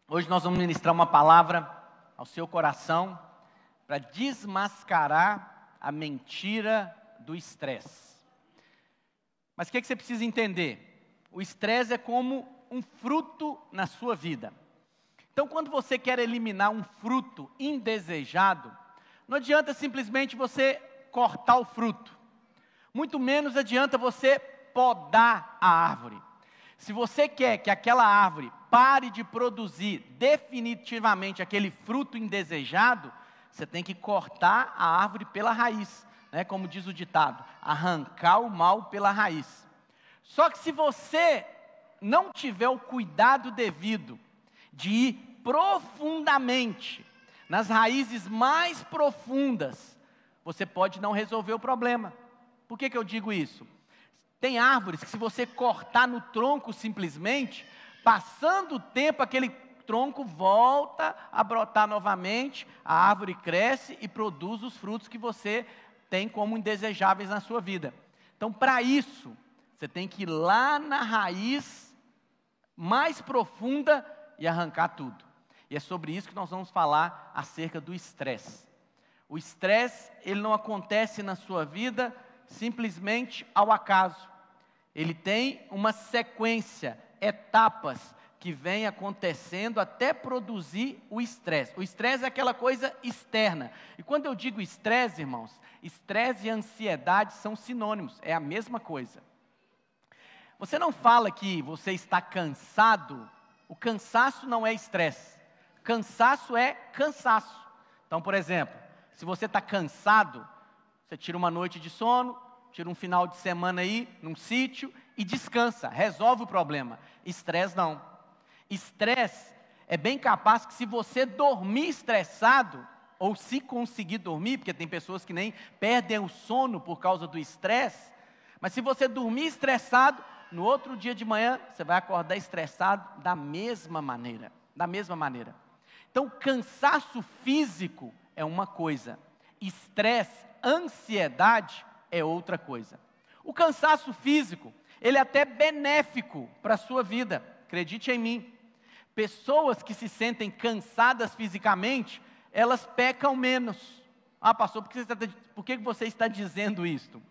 Hoje nós vamos ministrar uma palavra ao seu coração para desmascarar a mentira do estresse. Mas o que você precisa entender? O estresse é como um fruto na sua vida. Então, quando você quer eliminar um fruto indesejado, não adianta simplesmente você cortar o fruto. Muito menos adianta você podar a árvore. Se você quer que aquela árvore pare de produzir definitivamente aquele fruto indesejado, você tem que cortar a árvore pela raiz, né? Como diz o ditado, arrancar o mal pela raiz. Só que se você não tiver o cuidado devido de ir profundamente, nas raízes mais profundas, você pode não resolver o problema. Por que eu digo isso? Tem árvores que se você cortar no tronco simplesmente, passando o tempo, aquele tronco volta a brotar novamente, a árvore cresce e produz os frutos que você tem como indesejáveis na sua vida. Então, para isso, você tem que ir lá na raiz mais profunda e arrancar tudo. E é sobre isso que nós vamos falar acerca do estresse. O estresse, ele não acontece na sua vida simplesmente ao acaso. Ele tem uma sequência, etapas que vem acontecendo até produzir o estresse. O estresse é aquela coisa externa. E quando eu digo estresse, irmãos, estresse e ansiedade são sinônimos, é a mesma coisa. Você não fala que você está cansado, o cansaço não é estresse. Cansaço é cansaço. Então, por exemplo, se você está cansado, você tira uma noite de sono, tira um final de semana aí, num sítio, e descansa, resolve o problema. Estresse não. Estresse é bem capaz que se você dormir estressado, ou se conseguir dormir, porque tem pessoas que nem perdem o sono por causa do estresse, mas se você dormir estressado, no outro dia de manhã, você vai acordar estressado da mesma maneira. Da mesma maneira. Então, cansaço físico é uma coisa, estresse, ansiedade é outra coisa. O cansaço físico, ele é até benéfico para a sua vida, acredite em mim. Pessoas que se sentem cansadas fisicamente, elas pecam menos. Ah, pastor, por que você está dizendo isto?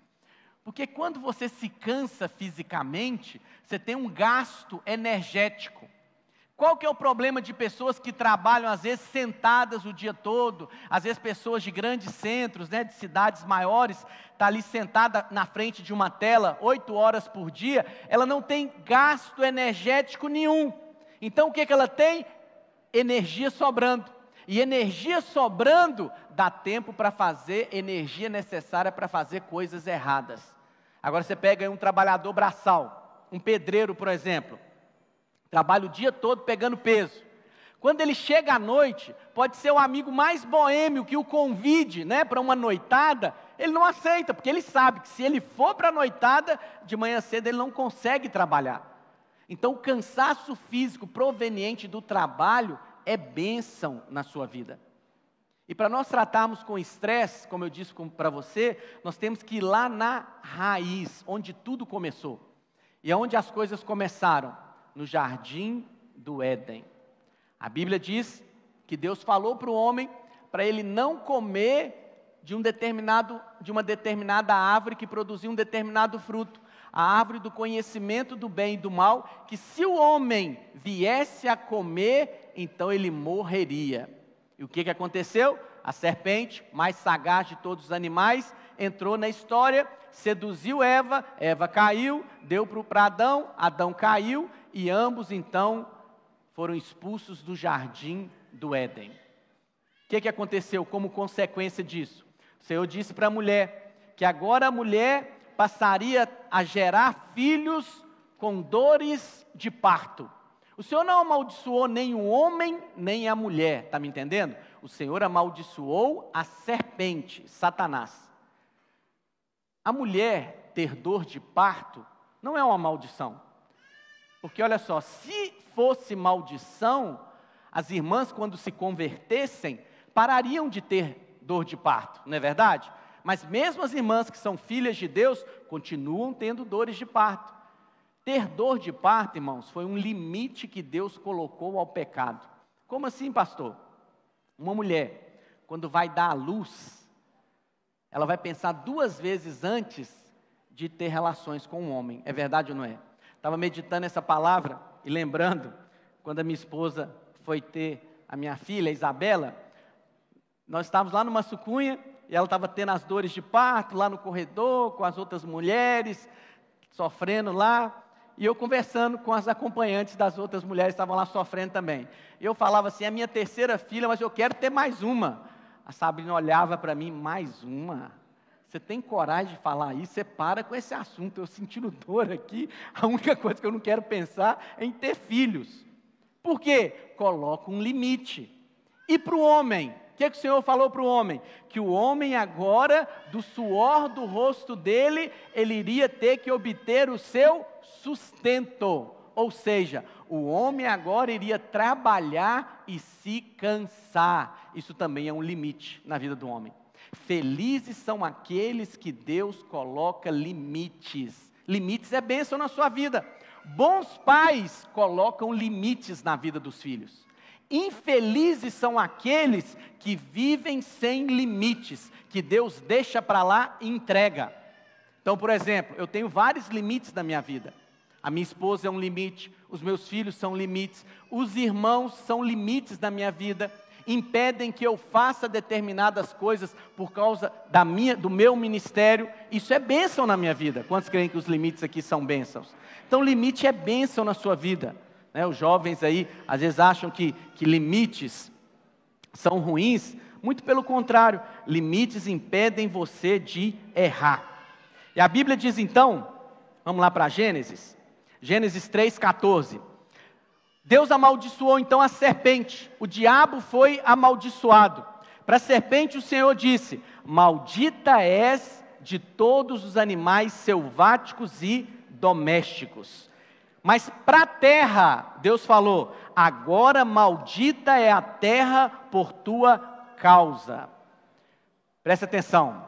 Porque quando você se cansa fisicamente, você tem um gasto energético. Qual que é o problema de pessoas que trabalham, às vezes, sentadas o dia todo, às vezes pessoas de grandes centros, né, de cidades maiores, está ali sentada na frente de uma tela, 8 horas por dia, ela não tem gasto energético nenhum. Então, o que ela tem? Energia sobrando. E energia sobrando, dá tempo para fazer energia necessária para fazer coisas erradas. Agora, você pega aí um trabalhador braçal, um pedreiro, por exemplo, trabalha o dia todo pegando peso. Quando ele chega à noite, pode ser o amigo mais boêmio que o convide, né, para uma noitada, ele não aceita, porque ele sabe que se ele for para a noitada, de manhã cedo ele não consegue trabalhar. Então o cansaço físico proveniente do trabalho é bênção na sua vida. E para nós tratarmos com estresse, como eu disse para você, nós temos que ir lá na raiz, onde tudo começou. E onde as coisas começaram? No jardim do Éden. A Bíblia diz que Deus falou para o homem para ele não comer de uma determinada árvore que produzia um determinado fruto, a árvore do conhecimento do bem e do mal, que se o homem viesse a comer, então ele morreria. E o que aconteceu? A serpente, mais sagaz de todos os animais, entrou na história, seduziu Eva, Eva caiu, deu para Adão, Adão caiu, e ambos, então, foram expulsos do jardim do Éden. O que aconteceu como consequência disso? O Senhor disse para a mulher que agora a mulher passaria a gerar filhos com dores de parto. O Senhor não amaldiçoou nem o homem, nem a mulher, está me entendendo? O Senhor amaldiçoou a serpente, Satanás. A mulher ter dor de parto não é uma maldição. Porque olha só, se fosse maldição, as irmãs quando se convertessem, parariam de ter dor de parto, não é verdade? Mas mesmo as irmãs que são filhas de Deus, continuam tendo dores de parto. Ter dor de parto, irmãos, foi um limite que Deus colocou ao pecado. Como assim, pastor? Uma mulher, quando vai dar à luz, ela vai pensar 2 vezes antes de ter relações com um homem. É verdade ou não é? Estava meditando essa palavra e lembrando, quando a minha esposa foi ter a minha filha, a Isabela, nós estávamos lá numa sucunha e ela estava tendo as dores de parto lá no corredor, com as outras mulheres, sofrendo lá. E eu conversando com as acompanhantes das outras mulheres que estavam lá sofrendo também. E eu falava assim, é a minha 3ª filha, mas eu quero ter mais uma. A Sabrina olhava para mim, mais uma? Você tem coragem de falar isso? Você para com esse assunto, eu sentindo dor aqui. A única coisa que eu não quero pensar é em ter filhos. Por quê? Coloca um limite. E para o homem? O que o Senhor falou para o homem? Que o homem agora, do suor do rosto dele, ele iria ter que obter o seu sustento. Ou seja, o homem agora iria trabalhar e se cansar. Isso também é um limite na vida do homem. Felizes são aqueles que Deus coloca limites. Limites é bênção na sua vida. Bons pais colocam limites na vida dos filhos. Infelizes são aqueles que vivem sem limites, que Deus deixa para lá e entrega. Então, por exemplo, eu tenho vários limites na minha vida. A minha esposa é um limite, os meus filhos são limites, os irmãos são limites na minha vida, impedem que eu faça determinadas coisas por causa do meu ministério. Isso é bênção na minha vida. Quantos creem que os limites aqui são bênçãos? Então, limite é bênção na sua vida. Os jovens aí, às vezes acham que limites são ruins. Muito pelo contrário, limites impedem você de errar. E a Bíblia diz então, vamos lá para Gênesis 3,14. Deus amaldiçoou então a serpente, o diabo foi amaldiçoado. Para a serpente o Senhor disse, maldita és de todos os animais selváticos e domésticos. Mas para a terra, Deus falou, agora maldita é a terra por tua causa. Presta atenção,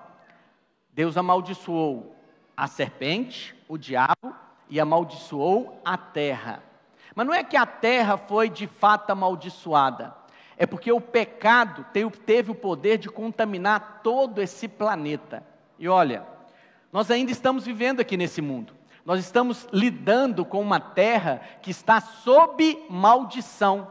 Deus amaldiçoou a serpente, o diabo, e amaldiçoou a terra. Mas não é que a terra foi de fato amaldiçoada, é porque o pecado teve o poder de contaminar todo esse planeta. E olha, nós ainda estamos vivendo aqui nesse mundo. Nós estamos lidando com uma terra que está sob maldição.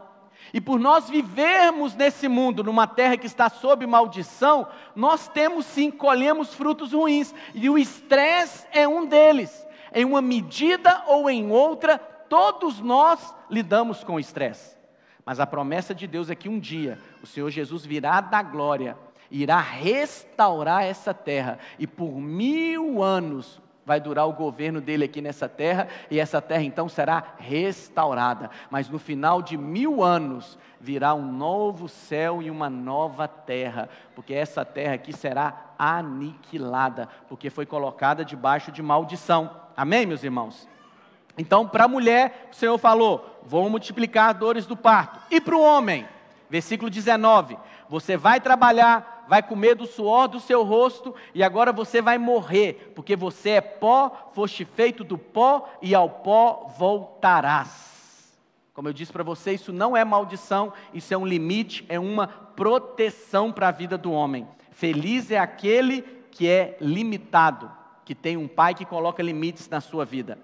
E por nós vivermos nesse mundo, numa terra que está sob maldição, nós temos sim, colhemos frutos ruins. E o estresse é um deles. Em uma medida ou em outra, todos nós lidamos com o estresse. Mas a promessa de Deus é que um dia, o Senhor Jesus virá da glória, irá restaurar essa terra. E por 1000 anos, vai durar o governo dele aqui nessa terra, e essa terra então será restaurada. Mas no final de 1000 anos, virá um novo céu e uma nova terra, porque essa terra aqui será aniquilada, porque foi colocada debaixo de maldição. Amém, meus irmãos? Então, para a mulher, o Senhor falou, vou multiplicar dores do parto. E para o homem, versículo 19, você vai trabalhar, vai comer do suor do seu rosto, e agora você vai morrer, porque você é pó, foste feito do pó, e ao pó voltarás. Como eu disse para você, isso não é maldição, isso é um limite, é uma proteção para a vida do homem. Feliz é aquele que é limitado, que tem um pai que coloca limites na sua vida.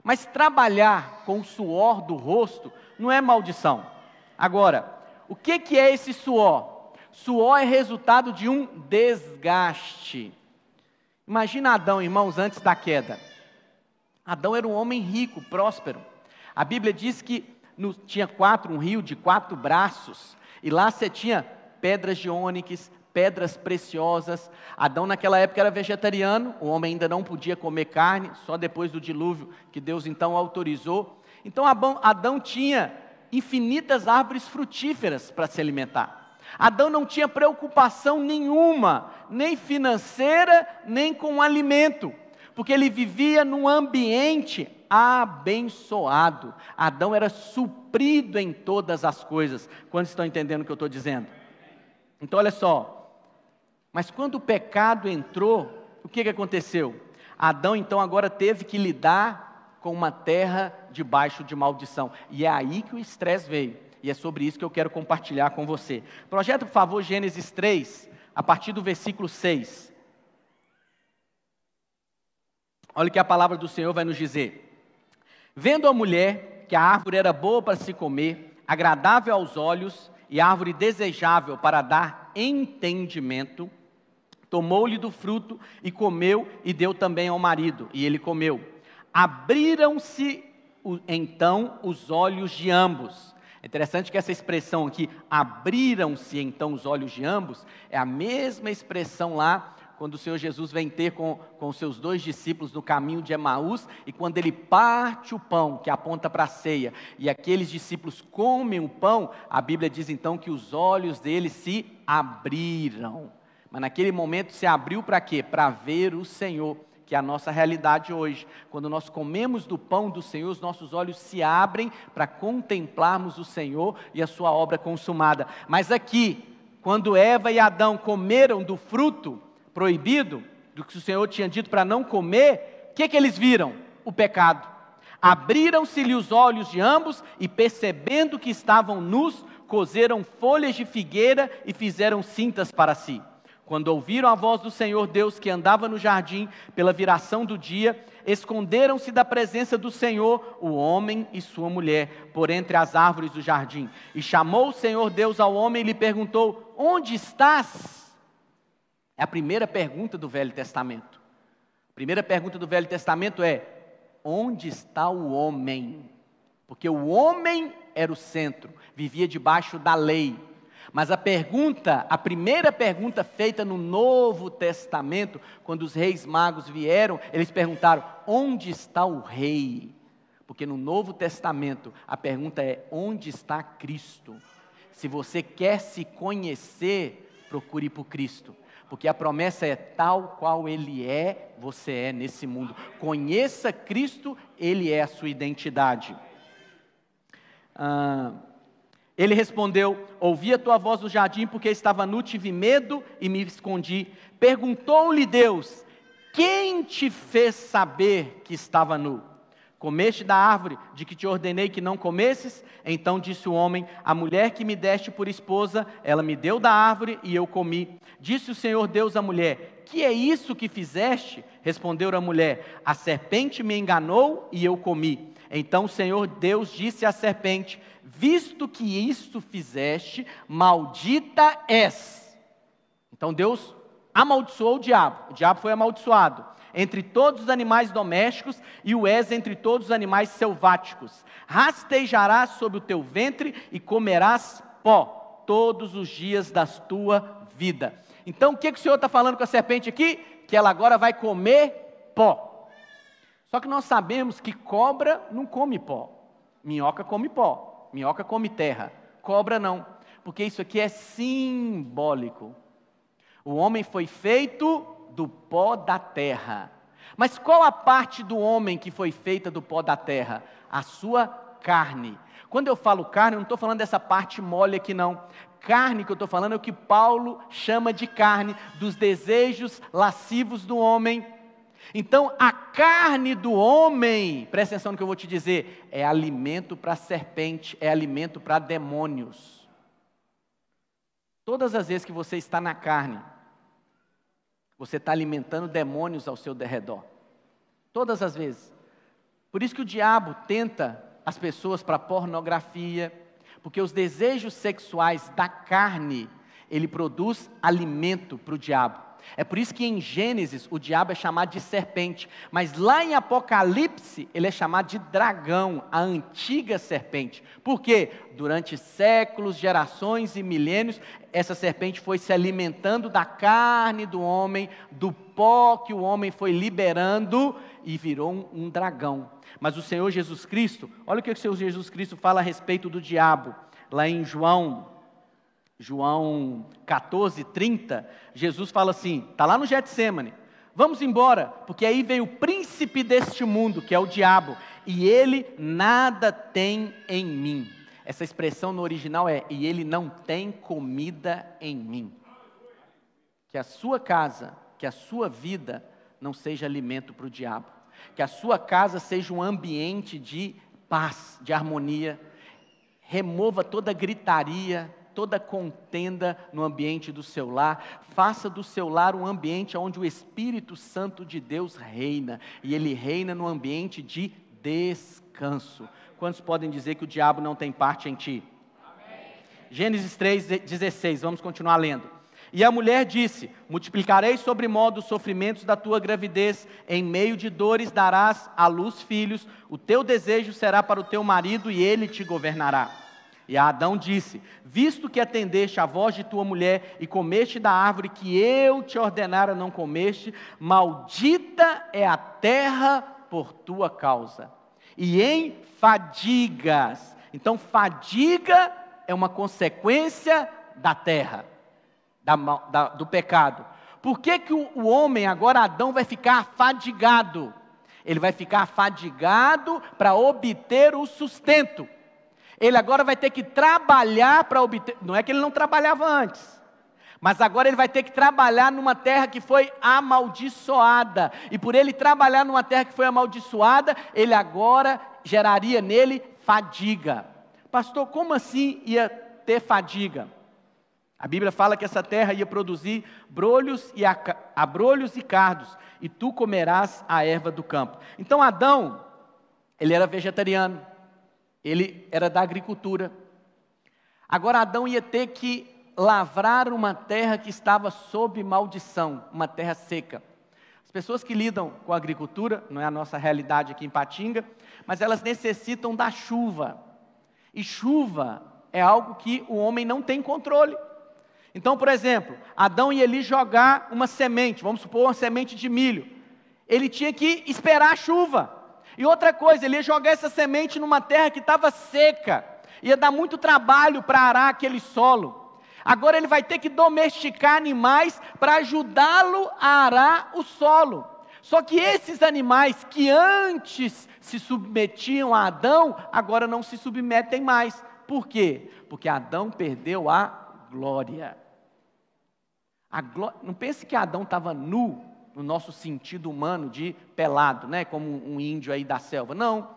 Mas trabalhar com o suor do rosto não é maldição. Agora, o que é esse suor? Suor é resultado de um desgaste. Imagina Adão, irmãos, antes da queda. Adão era um homem rico, próspero. A Bíblia diz que tinha um rio de 4 braços, e lá você tinha pedras de ônix, pedras preciosas. Adão naquela época era vegetariano, o homem ainda não podia comer carne, só depois do dilúvio que Deus então autorizou. Então Adão tinha infinitas árvores frutíferas para se alimentar. Adão não tinha preocupação nenhuma, nem financeira, nem com o alimento, porque ele vivia num ambiente abençoado. Adão era suprido em todas as coisas. Quantos estão entendendo o que eu estou dizendo? Então olha só, mas quando o pecado entrou, o que aconteceu? Adão então agora teve que lidar com uma terra debaixo de maldição, e é aí que o estresse veio. E é sobre isso que eu quero compartilhar com você. Projeta, por favor, Gênesis 3, a partir do versículo 6. Olha o que a palavra do Senhor vai nos dizer. Vendo a mulher que a árvore era boa para se comer, agradável aos olhos e árvore desejável para dar entendimento, tomou-lhe do fruto e comeu e deu também ao marido, e ele comeu. Abriram-se então os olhos de ambos. É interessante que essa expressão aqui, abriram-se então os olhos de ambos, é a mesma expressão lá, quando o Senhor Jesus vem ter com os seus 2 discípulos no caminho de Emaús, e quando ele parte o pão, que aponta para a ceia, e aqueles discípulos comem o pão, a Bíblia diz então que os olhos deles se abriram. Mas naquele momento se abriu para quê? Para ver o Senhor, que é a nossa realidade hoje. Quando nós comemos do pão do Senhor, os nossos olhos se abrem para contemplarmos o Senhor e a sua obra consumada. Mas aqui, quando Eva e Adão comeram do fruto proibido, do que o Senhor tinha dito para não comer, o que eles viram? O pecado. Abriram-se-lhe os olhos de ambos e, percebendo que estavam nus, coseram folhas de figueira e fizeram cintas para si. Quando ouviram a voz do Senhor Deus que andava no jardim pela viração do dia, esconderam-se da presença do Senhor, o homem e sua mulher, por entre as árvores do jardim. E chamou o Senhor Deus ao homem e lhe perguntou: onde estás? É a primeira pergunta do Velho Testamento. A primeira pergunta do Velho Testamento é: onde está o homem? Porque o homem era o centro, vivia debaixo da lei. Mas a primeira pergunta feita no Novo Testamento, quando os reis magos vieram, eles perguntaram: onde está o rei? Porque no Novo Testamento a pergunta é: onde está Cristo? Se você quer se conhecer, procure por Cristo. Porque a promessa é: tal qual Ele é, você é nesse mundo. Conheça Cristo, Ele é a sua identidade. Ele respondeu: ouvi a tua voz no jardim, porque estava nu, tive medo e me escondi. Perguntou-lhe Deus: quem te fez saber que estava nu? Comeste da árvore de que te ordenei que não comesses? Então disse o homem: a mulher que me deste por esposa, ela me deu da árvore e eu comi. Disse o Senhor Deus à mulher: que é isso que fizeste? Respondeu a mulher: a serpente me enganou e eu comi. Então o Senhor Deus disse à serpente: visto que isto fizeste, maldita és. Então Deus amaldiçoou o diabo foi amaldiçoado entre todos os animais domésticos e o és entre todos os animais selváticos. Rastejarás sobre o teu ventre e comerás pó todos os dias da tua vida. Então o que o Senhor está falando com a serpente aqui? Que ela agora vai comer pó. Só que nós sabemos que cobra não come pó, minhoca come pó, minhoca come terra, cobra não, porque isso aqui é simbólico. O homem foi feito do pó da terra. Mas qual a parte do homem que foi feita do pó da terra? A sua carne. Quando eu falo carne, eu não estou falando dessa parte mole aqui não. Carne que eu estou falando é o que Paulo chama de carne, dos desejos lascivos do homem. Então, a carne do homem, presta atenção no que eu vou te dizer, é alimento para serpente, é alimento para demônios. Todas as vezes que você está na carne, você está alimentando demônios ao seu derredor. Todas as vezes. Por isso que o diabo tenta as pessoas para pornografia, porque os desejos sexuais da carne, ele produz alimento para o diabo. É por isso que em Gênesis o diabo é chamado de serpente, mas lá em Apocalipse ele é chamado de dragão, a antiga serpente. Por quê? Durante séculos, gerações e milênios, essa serpente foi se alimentando da carne do homem, do pó que o homem foi liberando e virou um dragão. Mas o Senhor Jesus Cristo, olha o que o Senhor Jesus Cristo fala a respeito do diabo, lá em João 14:30, Jesus fala assim, está lá no Getsêmani: vamos embora, porque aí vem o príncipe deste mundo, que é o diabo, e ele nada tem em mim. Essa expressão no original é: e ele não tem comida em mim. Que a sua casa, que a sua vida não seja alimento para o diabo, que a sua casa seja um ambiente de paz, de harmonia, remova toda gritaria, toda contenda no ambiente do seu lar, faça do seu lar um ambiente onde o Espírito Santo de Deus reina, e Ele reina no ambiente de descanso. Quantos podem dizer que o diabo não tem parte em ti? Amém. Gênesis 3,16, vamos continuar lendo. E a mulher disse: multiplicarei sobremodo os sofrimentos da tua gravidez, em meio de dores darás à luz filhos, o teu desejo será para o teu marido e ele te governará. E Adão disse: visto que atendeste à voz de tua mulher e comeste da árvore que eu te ordenara não comeste, maldita é a terra por tua causa, e em fadigas. Então fadiga é uma consequência da terra, do pecado. Por que o homem, agora Adão, vai ficar fadigado? Ele vai ficar fadigado para obter o sustento. Ele agora vai ter que trabalhar para obter, não é que ele não trabalhava antes, mas agora ele vai ter que trabalhar numa terra que foi amaldiçoada, e por ele trabalhar numa terra que foi amaldiçoada, ele agora geraria nele fadiga. Pastor, como assim ia ter fadiga? A Bíblia fala que essa terra ia produzir abrolhos e cardos, e tu comerás a erva do campo. Então Adão, ele era vegetariano, ele era da agricultura. Agora Adão ia ter que lavrar uma terra que estava sob maldição, uma terra seca. As pessoas que lidam com a agricultura, não é a nossa realidade aqui em Patinga, mas elas necessitam da chuva. E chuva é algo que o homem não tem controle. Então, por exemplo, Adão ia ali jogar uma semente, vamos supor uma semente de milho. Ele tinha que esperar a chuva. E outra coisa, ele ia jogar essa semente numa terra que estava seca, ia dar muito trabalho para arar aquele solo. Agora ele vai ter que domesticar animais para ajudá-lo a arar o solo. Só que esses animais que antes se submetiam a Adão, agora não se submetem mais. Por quê? Porque Adão perdeu a glória. Não pense que Adão estava nu, no nosso sentido humano de pelado, né? Como um índio aí da selva. Não,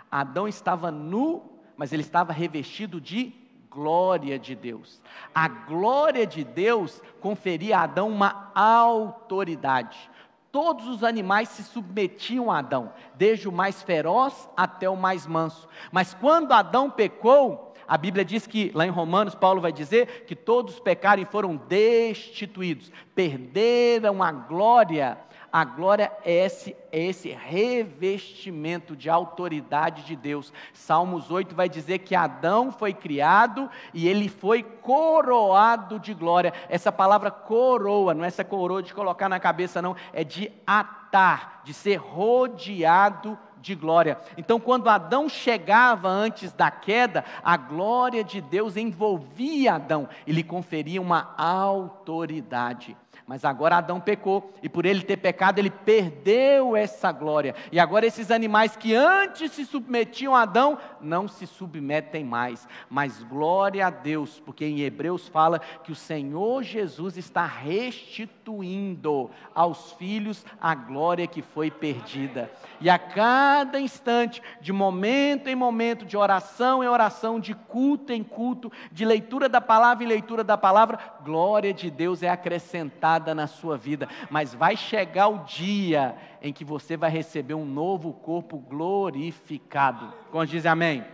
Adão estava nu, mas ele estava revestido de glória de Deus. A glória de Deus conferia a Adão uma autoridade. Todos os animais se submetiam a Adão, desde o mais feroz até o mais manso. Mas quando Adão pecou, a Bíblia diz que, lá em Romanos, Paulo vai dizer que todos pecaram e foram destituídos, perderam a glória. A glória é esse revestimento de autoridade de Deus. Salmos 8 vai dizer que Adão foi criado e ele foi coroado de glória. Essa palavra coroa, não é essa coroa de colocar na cabeça não, é de atar, de ser rodeado de glória. Então, quando Adão chegava antes da queda, a glória de Deus envolvia Adão e lhe conferia uma autoridade. Mas agora Adão pecou, e por ele ter pecado, ele perdeu essa glória. E agora esses animais que antes se submetiam a Adão, não se submetem mais. Mas glória a Deus, porque em Hebreus fala que o Senhor Jesus está restituindo aos filhos a glória que foi perdida. E a cada instante, de momento em momento, de oração em oração, de culto em culto, de leitura da palavra em leitura da palavra, glória de Deus é acrescentada na sua vida. Mas vai chegar o dia em que você vai receber um novo corpo glorificado. Quando diz amém?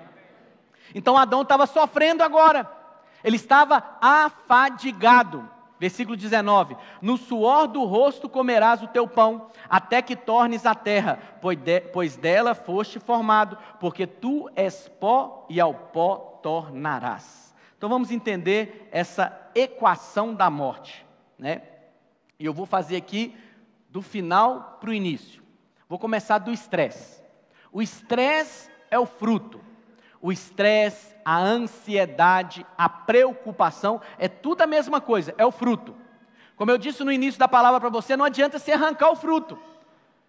Então Adão estava sofrendo agora, ele estava afadigado. Versículo 19: no suor do rosto comerás o teu pão, até que tornes a terra, pois dela foste formado, porque tu és pó e ao pó tornarás. Então vamos entender essa equação da morte, né? E eu vou fazer aqui do final para o início. Vou começar do estresse. O estresse é o fruto. O estresse, a ansiedade, a preocupação, é tudo a mesma coisa, é o fruto. Como eu disse no início da palavra para você, não adianta você arrancar o fruto,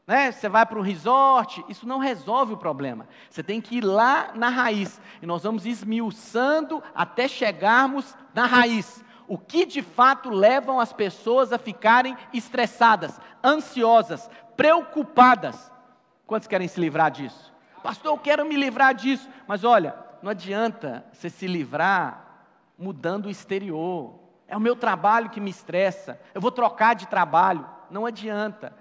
né? Você vai para um resort, isso não resolve o problema. Você tem que ir lá na raiz. E nós vamos esmiuçando até chegarmos na raiz. O que de fato levam as pessoas a ficarem estressadas, ansiosas, preocupadas. Quantos querem se livrar disso? Pastor, eu quero me livrar disso. Mas olha, não adianta você se livrar mudando o exterior. É o meu trabalho que me estressa, eu vou trocar de trabalho. Não adianta.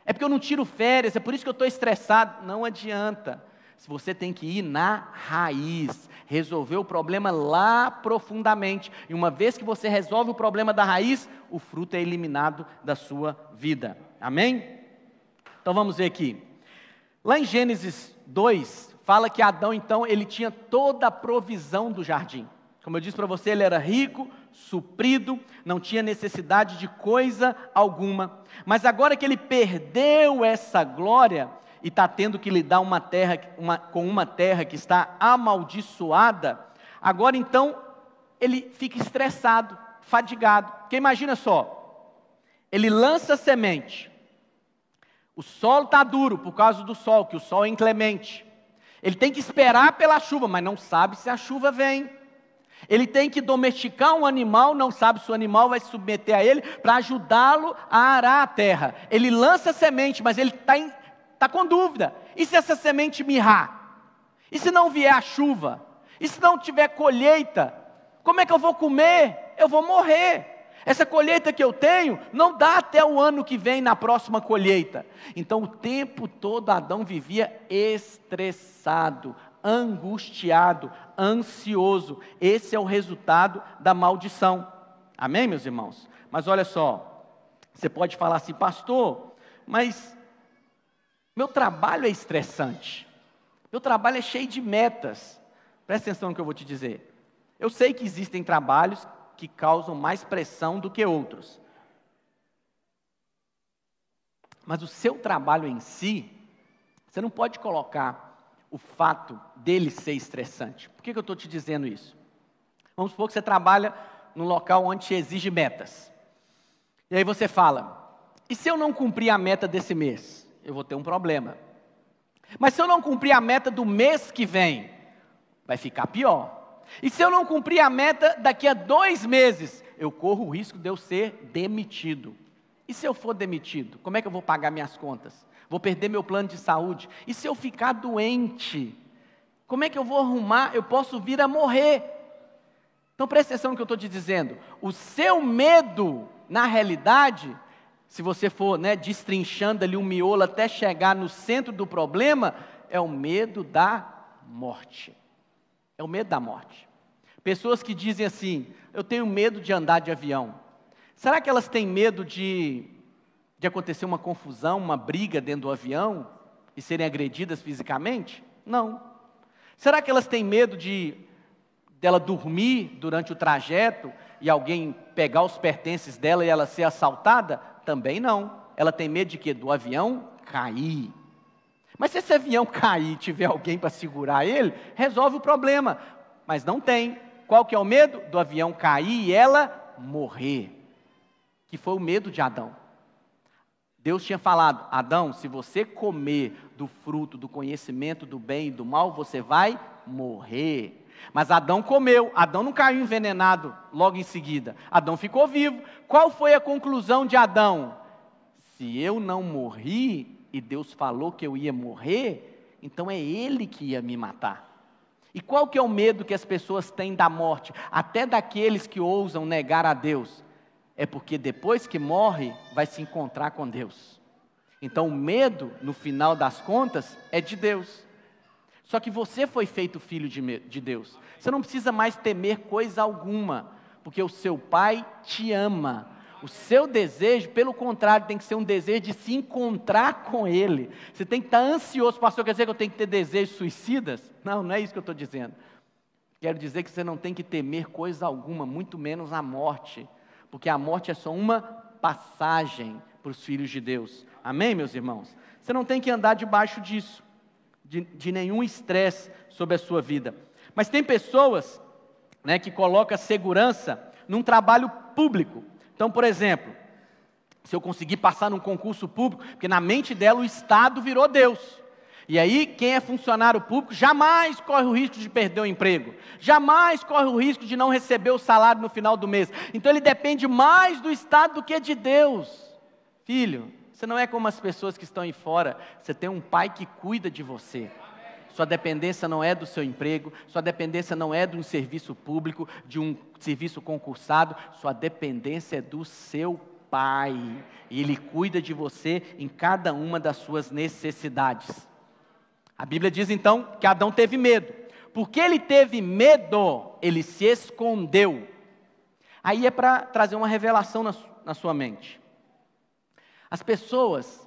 É porque eu não tiro férias, é por isso que eu estou estressado. Não adianta. Você tem que ir na raiz, resolver o problema lá profundamente. E uma vez que você resolve o problema da raiz, o fruto é eliminado da sua vida. Amém? Então vamos ver aqui. Lá em Gênesis 2, fala que Adão, então, ele tinha toda a provisão do jardim. Como eu disse para você, ele era rico, suprido, não tinha necessidade de coisa alguma. Mas agora que ele perdeu essa glória e está tendo que lidar com uma terra que está amaldiçoada, agora então ele fica estressado, fadigado. Porque imagina só, ele lança a semente, o solo está duro por causa do sol, que o sol é inclemente. Ele tem que esperar pela chuva, mas não sabe se a chuva vem. Ele tem que domesticar um animal, não sabe se o animal vai se submeter a ele, para ajudá-lo a arar a terra. Ele lança a semente, mas ele está com dúvida. E se essa semente mirrar? E se não vier a chuva? E se não tiver colheita? Como é que eu vou comer? Eu vou morrer. Essa colheita que eu tenho não dá até o ano que vem na próxima colheita. Então o tempo todo Adão vivia estressado, angustiado, ansioso. Esse é o resultado da maldição. Amém, meus irmãos? Mas olha só, você pode falar assim, pastor, mas meu trabalho é estressante. Meu trabalho é cheio de metas. Presta atenção no que eu vou te dizer. Eu sei que existem trabalhos que causam mais pressão do que outros. Mas o seu trabalho em si, você não pode colocar o fato dele ser estressante. Por que eu estou te dizendo isso? Vamos supor que você trabalha num local onde te exige metas. E aí você fala, e se eu não cumprir a meta desse mês? Eu vou ter um problema. Mas se eu não cumprir a meta do mês que vem, vai ficar pior. E se eu não cumprir a meta daqui a 2 meses, eu corro o risco de eu ser demitido. E se eu for demitido, como é que eu vou pagar minhas contas? Vou perder meu plano de saúde. E se eu ficar doente, como é que eu vou arrumar? Eu posso vir a morrer. Então presta atenção no que eu estou te dizendo. O seu medo, na realidade, se você for destrinchando ali um miolo até chegar no centro do problema, é o medo da morte. É o medo da morte. Pessoas que dizem assim, eu tenho medo de andar de avião. Será que elas têm medo de acontecer uma confusão, uma briga dentro do avião e serem agredidas fisicamente? Não. Será que elas têm medo dela dormir durante o trajeto e alguém pegar os pertences dela e ela ser assaltada? Também não. Ela tem medo de quê? Do avião cair. Mas se esse avião cair e tiver alguém para segurar ele, resolve o problema. Mas não tem. Qual que é o medo? Do avião cair e ela morrer. Que foi o medo de Adão. Deus tinha falado, Adão, se você comer do fruto do conhecimento do bem e do mal, você vai morrer. Mas Adão comeu, Adão não caiu envenenado logo em seguida. Adão ficou vivo. Qual foi a conclusão de Adão? Se eu não morri, e Deus falou que eu ia morrer, então é Ele que ia me matar. E qual que é o medo que as pessoas têm da morte? Até daqueles que ousam negar a Deus. É porque depois que morre, vai se encontrar com Deus. Então o medo, no final das contas, é de Deus. Só que você foi feito filho de Deus. Você não precisa mais temer coisa alguma, porque o seu Pai te ama. O seu desejo, pelo contrário, tem que ser um desejo de se encontrar com Ele. Você tem que estar ansioso. Pastor, quer dizer que eu tenho que ter desejos suicidas? Não, não é isso que eu estou dizendo. Quero dizer que você não tem que temer coisa alguma, muito menos a morte. Porque a morte é só uma passagem para os filhos de Deus. Amém, meus irmãos? Você não tem que andar debaixo disso, de nenhum estresse sobre a sua vida. Mas tem pessoas que colocam segurança num trabalho público. Então, por exemplo, se eu conseguir passar num concurso público, porque na mente dela o Estado virou Deus. E aí, quem é funcionário público jamais corre o risco de perder o emprego. Jamais corre o risco de não receber o salário no final do mês. Então, ele depende mais do Estado do que de Deus. Filho, você não é como as pessoas que estão aí fora. Você tem um pai que cuida de você. sua dependência não é do seu emprego, sua dependência não é de um serviço público, de um serviço concursado, sua dependência é do seu Pai, e Ele cuida de você em cada uma das suas necessidades. A Bíblia diz então que Adão teve medo. Porque ele teve medo, ele se escondeu. Aí é para trazer uma revelação na sua mente. As pessoas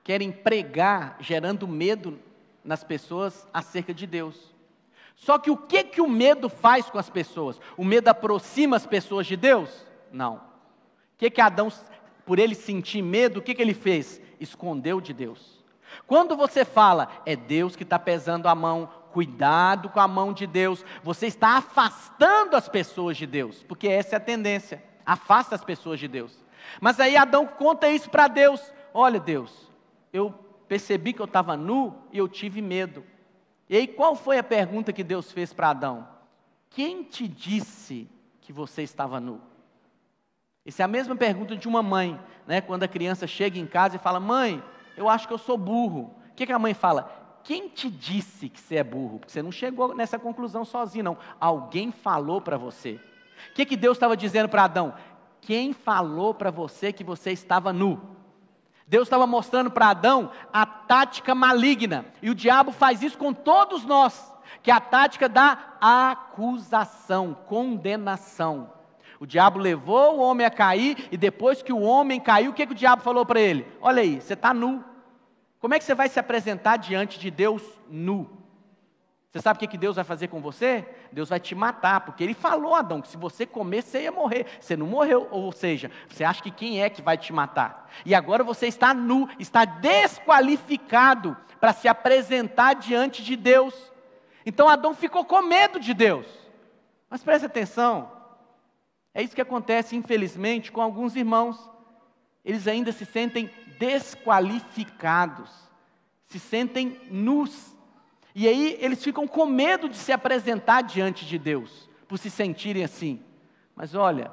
querem pregar gerando medo nas pessoas acerca de Deus. Só que o que o medo faz com as pessoas? O medo aproxima as pessoas de Deus? Não. O que Adão, por ele sentir medo, o que ele fez? Escondeu de Deus. Quando você fala, é Deus que está pesando a mão, cuidado com a mão de Deus, você está afastando as pessoas de Deus, porque essa é a tendência, afasta as pessoas de Deus. Mas aí Adão conta isso para Deus: olha Deus, eu percebi que eu estava nu e eu tive medo. E aí qual foi a pergunta que Deus fez para Adão? Quem te disse que você estava nu? Essa é a mesma pergunta de uma mãe, né? Quando a criança chega em casa e fala: mãe, eu acho que eu sou burro. O que a mãe fala? Quem te disse que você é burro? Porque você não chegou nessa conclusão sozinho, não. Alguém falou para você. O que Deus estava dizendo para Adão? Quem falou para você que você estava nu? Deus estava mostrando para Adão a tática maligna. E o diabo faz isso com todos nós, que é a tática da acusação, condenação. O diabo levou o homem a cair, e depois que o homem caiu, o que o diabo falou para ele? Olha aí, você está nu. Como é que você vai se apresentar diante de Deus nu? Você sabe o que Deus vai fazer com você? Deus vai te matar, porque Ele falou, Adão, que se você comer, você ia morrer. Você não morreu, ou seja, você acha que quem é que vai te matar? E agora você está nu, está desqualificado para se apresentar diante de Deus. Então Adão ficou com medo de Deus. Mas preste atenção, é isso que acontece, infelizmente, com alguns irmãos. Eles ainda se sentem desqualificados, se sentem nus. E aí eles ficam com medo de se apresentar diante de Deus, por se sentirem assim. Mas olha,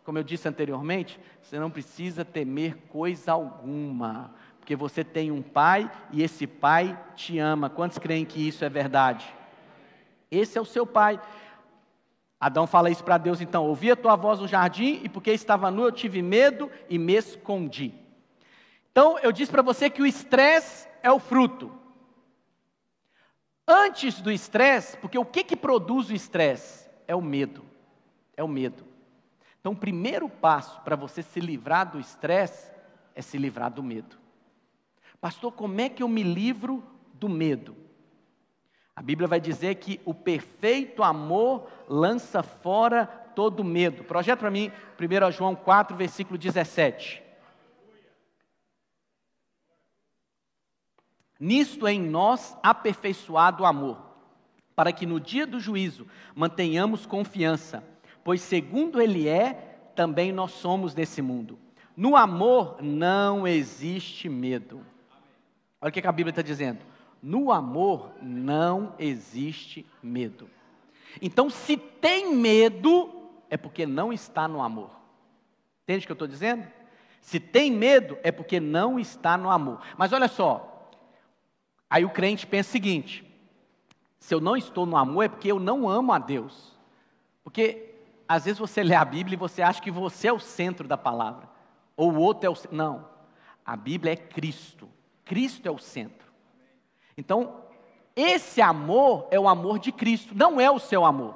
como eu disse anteriormente, você não precisa temer coisa alguma, porque você tem um Pai e esse Pai te ama. Quantos creem que isso é verdade? Esse é o seu Pai. Adão fala isso para Deus então: ouvi a tua voz no jardim, e porque estava nu eu tive medo e me escondi. Então eu disse para você que o estresse é o fruto. Antes do estresse, porque o que produz o estresse? É o medo. É o medo. Então o primeiro passo para você se livrar do estresse é se livrar do medo. Pastor, como é que eu me livro do medo? A Bíblia vai dizer que o perfeito amor lança fora todo medo. Projeta para mim 1 João 4, versículo 17. Nisto é em nós aperfeiçoado o amor, para que no dia do juízo mantenhamos confiança, pois segundo Ele é, também nós somos nesse mundo. No amor não existe medo. Olha o que a Bíblia está dizendo. No amor não existe medo. Então, se tem medo, é porque não está no amor. Entende o que eu estou dizendo? Se tem medo, é porque não está no amor. Mas olha só, aí o crente pensa o seguinte: se eu não estou no amor, é porque eu não amo a Deus. Porque às vezes você lê a Bíblia e você acha que você é o centro da palavra, ou o outro é o centro. Não, a Bíblia é Cristo. Cristo é o centro. Então, esse amor é o amor de Cristo, não é o seu amor.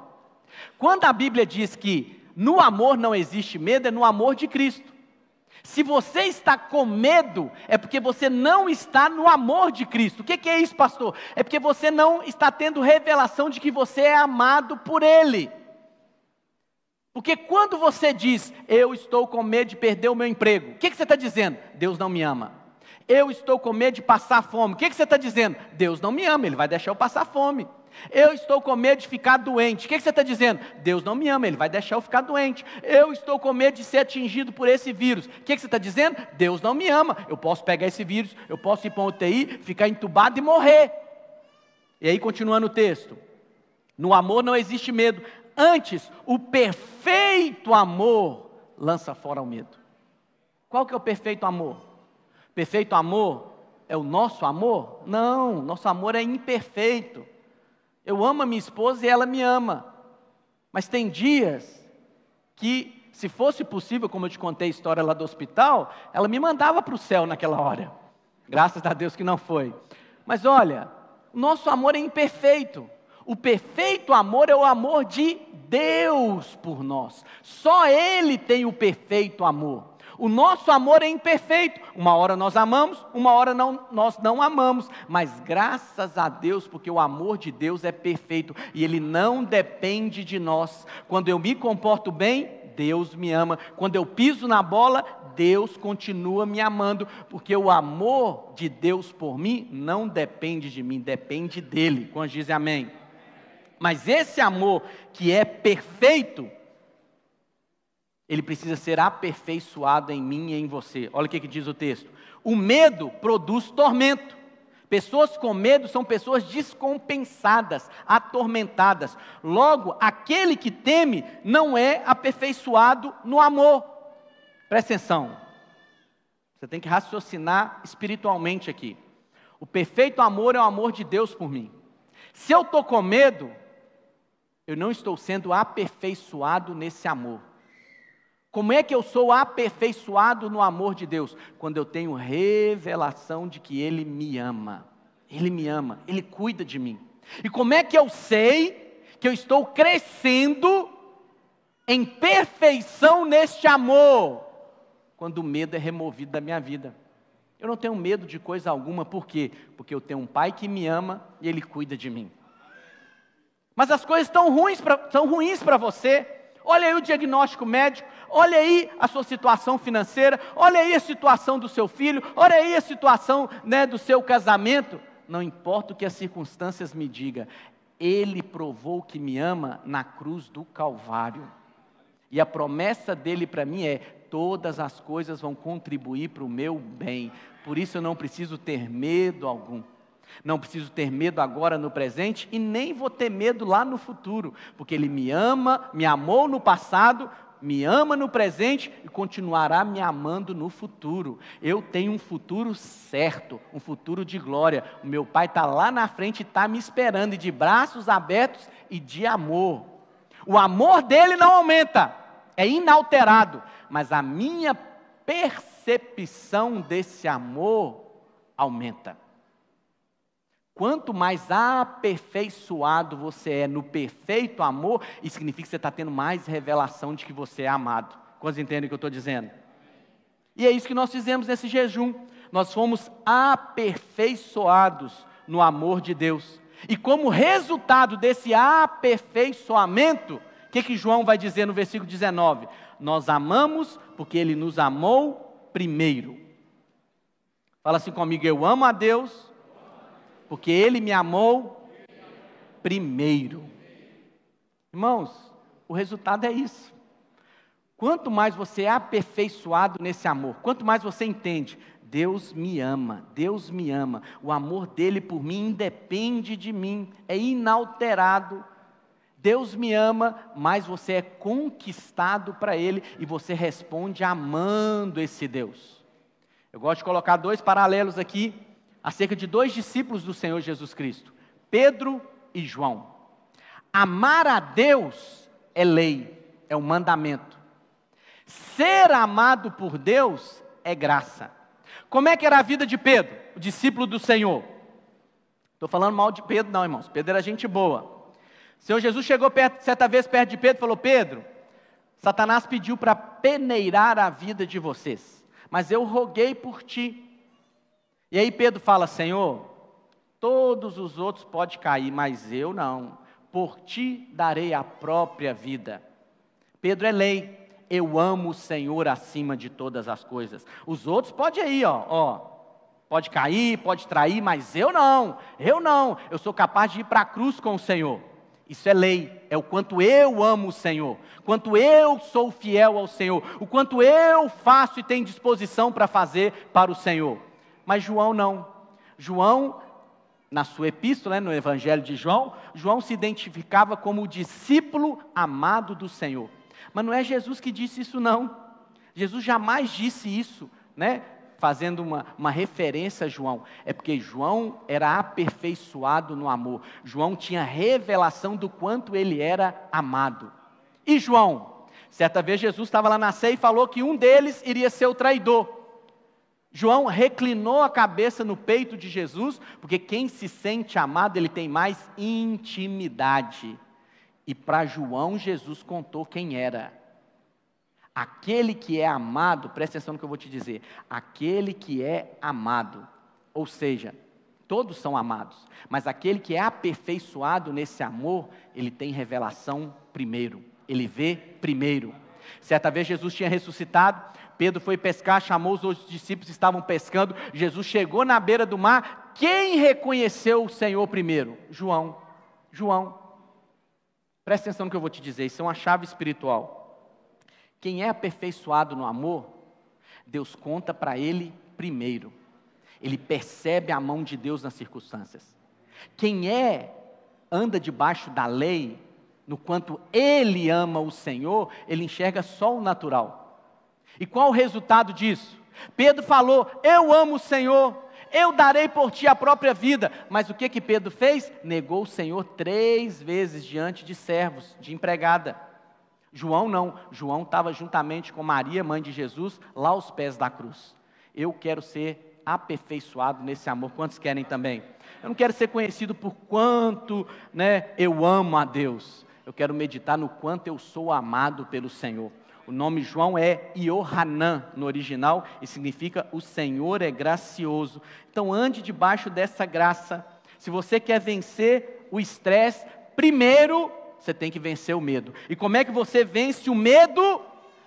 Quando a Bíblia diz que no amor não existe medo, é no amor de Cristo. Se você está com medo, é porque você não está no amor de Cristo. O que é isso, pastor? É porque você não está tendo revelação de que você é amado por Ele. Porque quando você diz, eu estou com medo de perder o meu emprego, o que você está dizendo? Deus não me ama. Eu estou com medo de passar fome. O que você está dizendo? Deus não me ama, Ele vai deixar eu passar fome. Eu estou com medo de ficar doente. O que você está dizendo? Deus não me ama, Ele vai deixar eu ficar doente. Eu estou com medo de ser atingido por esse vírus. O que você está dizendo? Deus não me ama. Eu posso pegar esse vírus, eu posso ir para uma UTI, ficar entubado e morrer. E aí, continuando o texto. No amor não existe medo. Antes, o perfeito amor lança fora o medo. Qual que é o perfeito amor? Perfeito amor é o nosso amor? Não, nosso amor é imperfeito. Eu amo a minha esposa e ela me ama. Mas tem dias que, se fosse possível, como eu te contei a história lá do hospital, ela me mandava para o céu naquela hora. Graças a Deus que não foi. Mas olha, o nosso amor é imperfeito. O perfeito amor é o amor de Deus por nós. Só Ele tem o perfeito amor. O nosso amor é imperfeito. Uma hora nós amamos, uma hora nós não amamos. Mas graças a Deus, porque o amor de Deus é perfeito e Ele não depende de nós. Quando eu me comporto bem, Deus me ama. Quando eu piso na bola, Deus continua me amando. Porque o amor de Deus por mim não depende de mim, depende dEle. Quando dizem amém. Mas esse amor que é perfeito, ele precisa ser aperfeiçoado em mim e em você. Olha o que diz o texto. O medo produz tormento. Pessoas com medo são pessoas descompensadas, atormentadas. Logo, aquele que teme não é aperfeiçoado no amor. Presta atenção. Você tem que raciocinar espiritualmente aqui. O perfeito amor é o amor de Deus por mim. Se eu estou com medo, eu não estou sendo aperfeiçoado nesse amor. Como é que eu sou aperfeiçoado no amor de Deus? Quando eu tenho revelação de que Ele me ama. Ele me ama, Ele cuida de mim. E como é que eu sei que eu estou crescendo em perfeição neste amor? Quando o medo é removido da minha vida. Eu não tenho medo de coisa alguma, por quê? Porque eu tenho um Pai que me ama e Ele cuida de mim. Mas as coisas são ruins para você. Olha aí o diagnóstico médico, olha aí a sua situação financeira, olha aí a situação do seu filho, olha aí a situação, do seu casamento. Não importa o que as circunstâncias me digam, Ele provou que me ama na cruz do Calvário. E a promessa dele para mim é: todas as coisas vão contribuir para o meu bem. Por isso eu não preciso ter medo algum. Não preciso ter medo agora no presente e nem vou ter medo lá no futuro, porque Ele me ama, me amou no passado, me ama no presente e continuará me amando no futuro. Eu tenho um futuro certo, um futuro de glória. O meu Pai está lá na frente e está me esperando, e de braços abertos e de amor. O amor dele não aumenta, é inalterado, mas a minha percepção desse amor aumenta. Quanto mais aperfeiçoado você é no perfeito amor, isso significa que você está tendo mais revelação de que você é amado. Quantos entendem o que eu estou dizendo? E é isso que nós fizemos nesse jejum. Nós fomos aperfeiçoados no amor de Deus. E como resultado desse aperfeiçoamento, o que João vai dizer no versículo 19? Nós amamos porque Ele nos amou primeiro. Fala assim comigo: eu amo a Deus porque Ele me amou primeiro. Irmãos, o resultado é isso. Quanto mais você é aperfeiçoado nesse amor, quanto mais você entende, Deus me ama, Deus me ama, o amor dele por mim independe de mim, é inalterado. Deus me ama, mas você é conquistado para Ele e você responde amando esse Deus. Eu gosto de colocar dois paralelos aqui, acerca de dois discípulos do Senhor Jesus Cristo, Pedro e João. Amar a Deus é lei, é um mandamento. Ser amado por Deus é graça. Como é que era a vida de Pedro, o discípulo do Senhor? Estou falando mal de Pedro não, irmãos, Pedro era gente boa. O Senhor Jesus chegou certa vez perto de Pedro e falou: Pedro, Satanás pediu para peneirar a vida de vocês, mas eu roguei por ti. E aí Pedro fala: Senhor, todos os outros podem cair, mas eu não. Por ti darei a própria vida. Pedro é lei. Eu amo o Senhor acima de todas as coisas. Os outros podem ir, pode cair, pode trair, mas eu não. Eu sou capaz de ir para a cruz com o Senhor. Isso é lei, é o quanto eu amo o Senhor, quanto eu sou fiel ao Senhor, o quanto eu faço e tenho disposição para fazer para o Senhor. Mas João não. João, na sua epístola, no Evangelho de João, João se identificava como o discípulo amado do Senhor. Mas não é Jesus que disse isso não. Jesus jamais disse isso, fazendo uma referência a João. É porque João era aperfeiçoado no amor. João tinha revelação do quanto ele era amado. E João? Certa vez Jesus estava lá na ceia e falou que um deles iria ser o traidor. João reclinou a cabeça no peito de Jesus, porque quem se sente amado, ele tem mais intimidade. E para João, Jesus contou quem era. Aquele que é amado, presta atenção no que eu vou te dizer, aquele que é amado, ou seja, todos são amados, mas aquele que é aperfeiçoado nesse amor, ele tem revelação primeiro, ele vê primeiro. Certa vez Jesus tinha ressuscitado, Pedro foi pescar, chamou os outros discípulos que estavam pescando, Jesus chegou na beira do mar, quem reconheceu o Senhor primeiro? João. Presta atenção no que eu vou te dizer, isso é uma chave espiritual. Quem é aperfeiçoado no amor, Deus conta para ele primeiro. Ele percebe a mão de Deus nas circunstâncias. Quem anda debaixo da lei, no quanto ele ama o Senhor, ele enxerga só o natural. E qual o resultado disso? Pedro falou, eu amo o Senhor, eu darei por ti a própria vida. Mas o que Pedro fez? Negou o Senhor 3 vezes diante de servos, de empregada. João não, João estava juntamente com Maria, mãe de Jesus, lá aos pés da cruz. Eu quero ser aperfeiçoado nesse amor, quantos querem também? Eu não quero ser conhecido por quanto eu amo a Deus, eu quero meditar no quanto eu sou amado pelo Senhor. O nome João é Iohanan no original e significa o Senhor é gracioso. Então ande debaixo dessa graça. Se você quer vencer o estresse, primeiro você tem que vencer o medo. E como é que você vence o medo?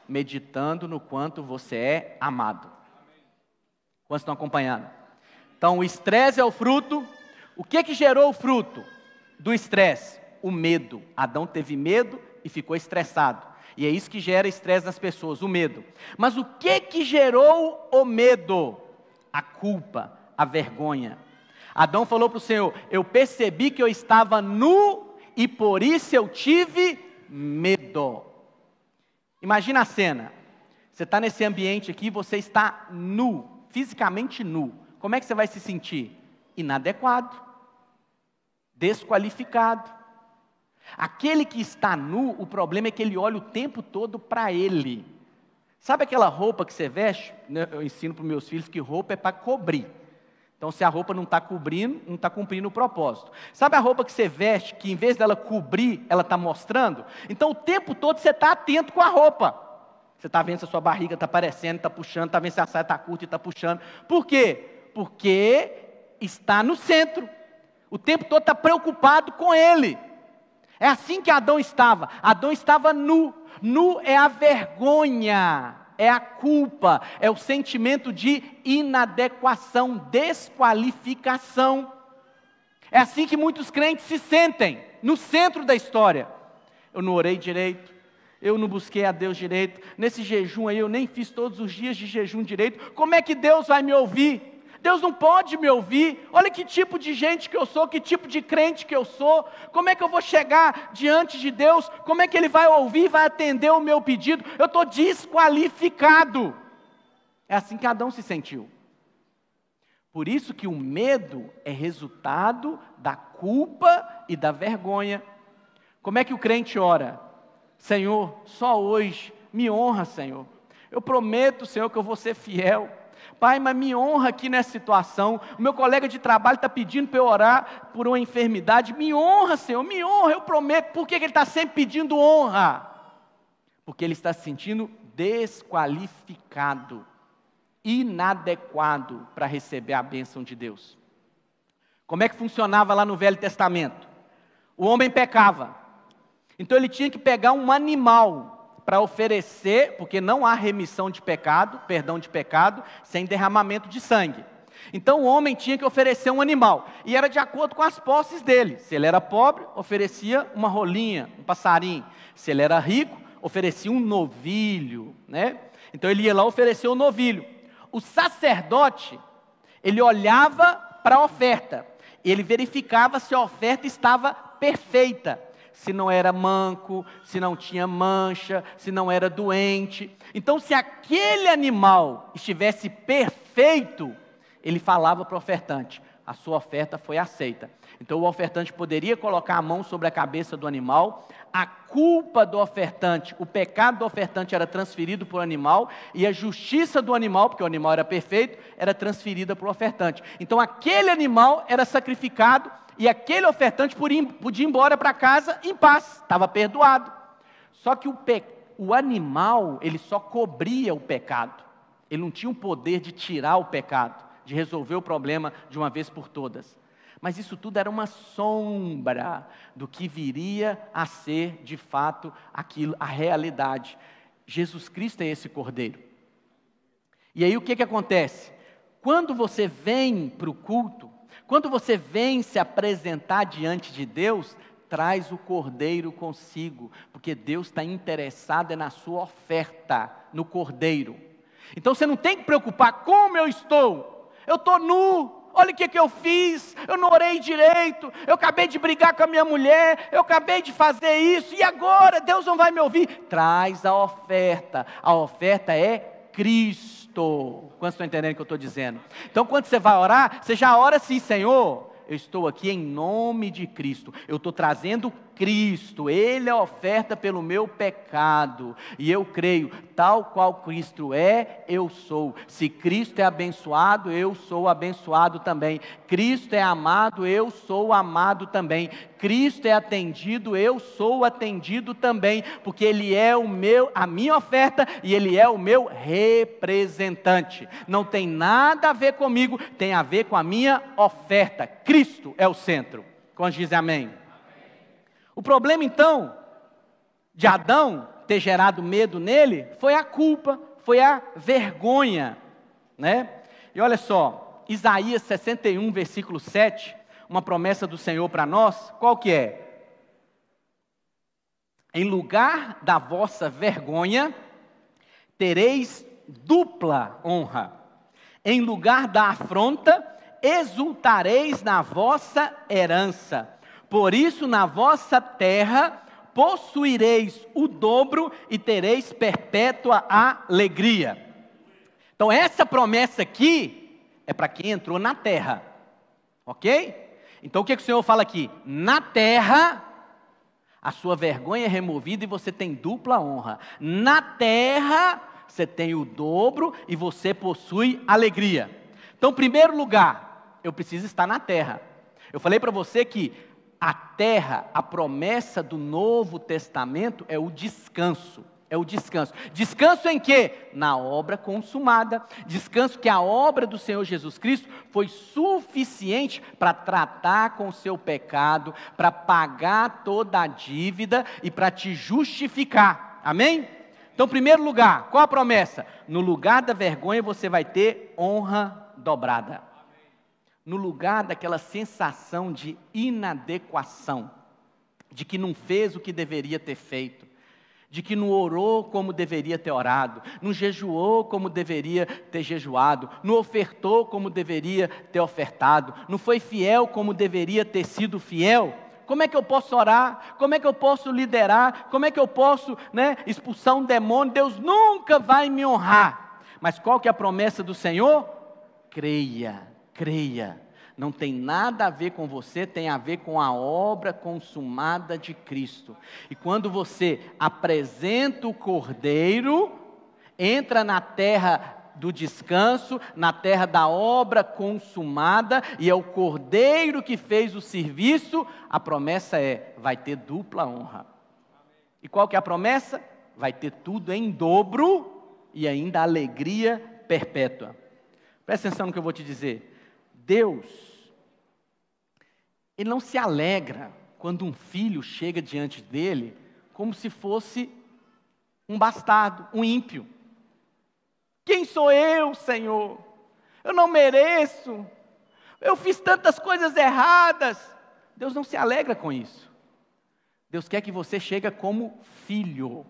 Meditando no quanto você é amado. Quantos estão acompanhando? Então o estresse é o fruto. O que gerou o fruto do estresse? O medo. Adão teve medo e ficou estressado. E é isso que gera estresse nas pessoas, o medo. Mas o que gerou o medo? A culpa, a vergonha. Adão falou para o Senhor, eu percebi que eu estava nu e por isso eu tive medo. Imagina a cena, você está nesse ambiente aqui, você está nu, fisicamente nu. Como é que você vai se sentir? Inadequado, desqualificado. Aquele que está nu, o problema é que ele olha o tempo todo para ele. Sabe aquela roupa que você veste? Eu ensino para os meus filhos que roupa é para cobrir. Então, se a roupa não está cobrindo, não está cumprindo o propósito. Sabe a roupa que você veste, que em vez dela cobrir, ela está mostrando? Então, o tempo todo você está atento com a roupa. Você está vendo se a sua barriga está aparecendo, está puxando, está vendo se a saia está curta e está puxando. Por quê? Porque está no centro. O tempo todo está preocupado com ele. É assim que Adão estava. Adão estava nu. Nu é a vergonha, é a culpa, é o sentimento de inadequação, desqualificação. É assim que muitos crentes se sentem, no centro da história. Eu não orei direito, eu não busquei a Deus direito, nesse jejum aí eu nem fiz todos os dias de jejum direito. Como é que Deus vai me ouvir? Deus não pode me ouvir. Olha que tipo de gente que eu sou, que tipo de crente que eu sou. Como é que eu vou chegar diante de Deus? Como é que Ele vai ouvir, vai atender o meu pedido? Eu estou desqualificado. É assim que Adão se sentiu. Por isso que o medo é resultado da culpa e da vergonha. Como é que o crente ora? Senhor, só hoje, me honra, Senhor. Eu prometo, Senhor, que eu vou ser fiel. Pai, mas me honra aqui nessa situação. O meu colega de trabalho está pedindo para eu orar por uma enfermidade. Me honra, Senhor, me honra, eu prometo. Por que ele está sempre pedindo honra? Porque ele está se sentindo desqualificado, inadequado para receber a bênção de Deus. Como é que funcionava lá no Velho Testamento? O homem pecava. Então ele tinha que pegar um animal para oferecer, porque não há remissão de pecado, perdão de pecado, sem derramamento de sangue. Então o homem tinha que oferecer um animal, e era de acordo com as posses dele. Se ele era pobre, oferecia uma rolinha, um passarinho. Se ele era rico, oferecia um novilho, Então ele ia lá oferecer o novilho. O sacerdote, ele olhava para a oferta, ele verificava se a oferta estava perfeita. Se não era manco, se não tinha mancha, se não era doente. Então, se aquele animal estivesse perfeito, feito, ele falava para o ofertante: a sua oferta foi aceita. Então o ofertante poderia colocar a mão sobre a cabeça do animal, a culpa do ofertante, o pecado do ofertante era transferido para o animal, e a justiça do animal, porque o animal era perfeito, era transferida para o ofertante. Então aquele animal era sacrificado, e aquele ofertante podia ir embora para casa em paz, estava perdoado. Só que o animal, ele só cobria o pecado, ele não tinha o poder de tirar o pecado, de resolver o problema de uma vez por todas. Mas isso tudo era uma sombra do que viria a ser, de fato, aquilo, a realidade. Jesus Cristo é esse Cordeiro. E aí o que acontece? Quando você vem para o culto, quando você vem se apresentar diante de Deus, traz o Cordeiro consigo, porque Deus está interessado na sua oferta, no Cordeiro. Então você não tem que preocupar: como eu estou? Eu estou nu. Olha o que eu fiz, eu não orei direito, eu acabei de brigar com a minha mulher, eu acabei de fazer isso, e agora Deus não vai me ouvir. Traz a oferta é Cristo. Quantos estão entendendo o que eu estou dizendo? Então quando você vai orar, você já ora assim: Senhor, eu estou aqui em nome de Cristo, eu estou trazendo Cristo, Ele é a oferta pelo meu pecado, e eu creio, tal qual Cristo é, eu sou. Se Cristo é abençoado, eu sou abençoado também. Cristo é amado, eu sou amado também. Cristo é atendido, eu sou atendido também, porque Ele é a minha oferta, e Ele é o meu representante. Não tem nada a ver comigo, tem a ver com a minha oferta. Cristo é o centro. Quantos dizem amém? O problema então de Adão ter gerado medo nele foi a culpa, foi a vergonha, né? E olha só, Isaías 61, versículo 7, uma promessa do Senhor para nós, qual que é? Em lugar da vossa vergonha, tereis dupla honra. Em lugar da afronta, exultareis na vossa herança. Por isso, na vossa terra, possuireis o dobro e tereis perpétua alegria. Então, essa promessa aqui é para quem entrou na terra, ok? Então, o que o Senhor fala aqui? Na terra, a sua vergonha é removida e você tem dupla honra. Na terra, você tem o dobro e você possui alegria. Então, em primeiro lugar, eu preciso estar na terra. Eu falei para você que a terra, a promessa do Novo Testamento é o descanso. É o descanso. Descanso em quê? Na obra consumada. Descanso que a obra do Senhor Jesus Cristo foi suficiente para tratar com o seu pecado, para pagar toda a dívida e para te justificar. Amém? Então, em primeiro lugar, qual a promessa? No lugar da vergonha você vai ter honra dobrada. No lugar daquela sensação de inadequação, de que não fez o que deveria ter feito, de que não orou como deveria ter orado, não jejuou como deveria ter jejuado, não ofertou como deveria ter ofertado, não foi fiel como deveria ter sido fiel. Como é que eu posso orar? Como é que eu posso liderar? Como é que eu posso, expulsar um demônio? Deus nunca vai me honrar. Mas qual que é a promessa do Senhor? Creia. Não tem nada a ver com você, tem a ver com a obra consumada de Cristo. E quando você apresenta o Cordeiro, entra na terra do descanso, na terra da obra consumada, e é o Cordeiro que fez o serviço, a promessa é: vai ter dupla honra. E qual que é a promessa? Vai ter tudo em dobro e ainda alegria perpétua. Presta atenção no que eu vou te dizer. Deus, Ele não se alegra quando um filho chega diante dele como se fosse um bastardo, um ímpio. Quem sou eu, Senhor? Eu não mereço. Eu fiz tantas coisas erradas. Deus não se alegra com isso. Deus quer que você chegue como filho.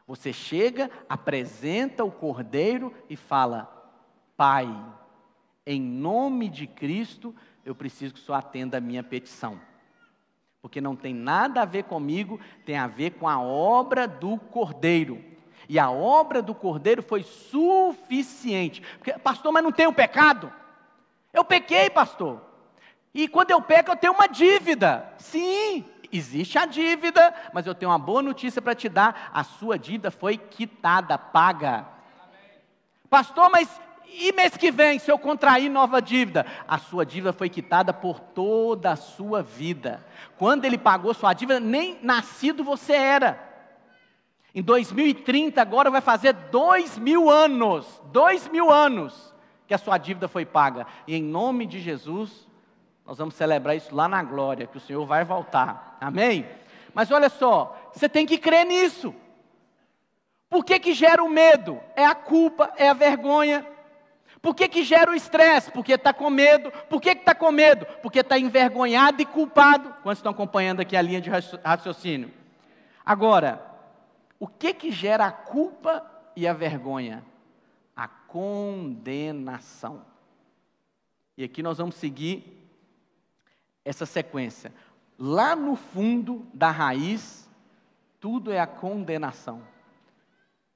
Você chega, apresenta o Cordeiro e fala: Pai, em nome de Cristo, eu preciso que o Senhor atenda a minha petição. Porque não tem nada a ver comigo, tem a ver com a obra do Cordeiro. E a obra do Cordeiro foi suficiente. Porque, pastor, mas não tenho pecado? Eu pequei, pastor. E quando eu peco, eu tenho uma dívida. Sim, existe a dívida, mas eu tenho uma boa notícia para te dar. A sua dívida foi quitada, paga. Pastor, mas e mês que vem, se eu contrair nova dívida? A sua dívida foi quitada por toda a sua vida. Quando ele pagou sua dívida, nem nascido você era. Em 2030, agora vai fazer 2000 anos. 2000 anos que a sua dívida foi paga. E em nome de Jesus, nós vamos celebrar isso lá na glória, que o Senhor vai voltar. Amém? Mas olha só, você tem que crer nisso. Por que gera o medo? É a culpa, é a vergonha. Por que gera o estresse? Porque está com medo. Por que está com medo? Porque está envergonhado e culpado. Quantos estão acompanhando aqui a linha de raciocínio? Agora, o que gera a culpa e a vergonha? A condenação. E aqui nós vamos seguir essa sequência. Lá no fundo da raiz, tudo é a condenação.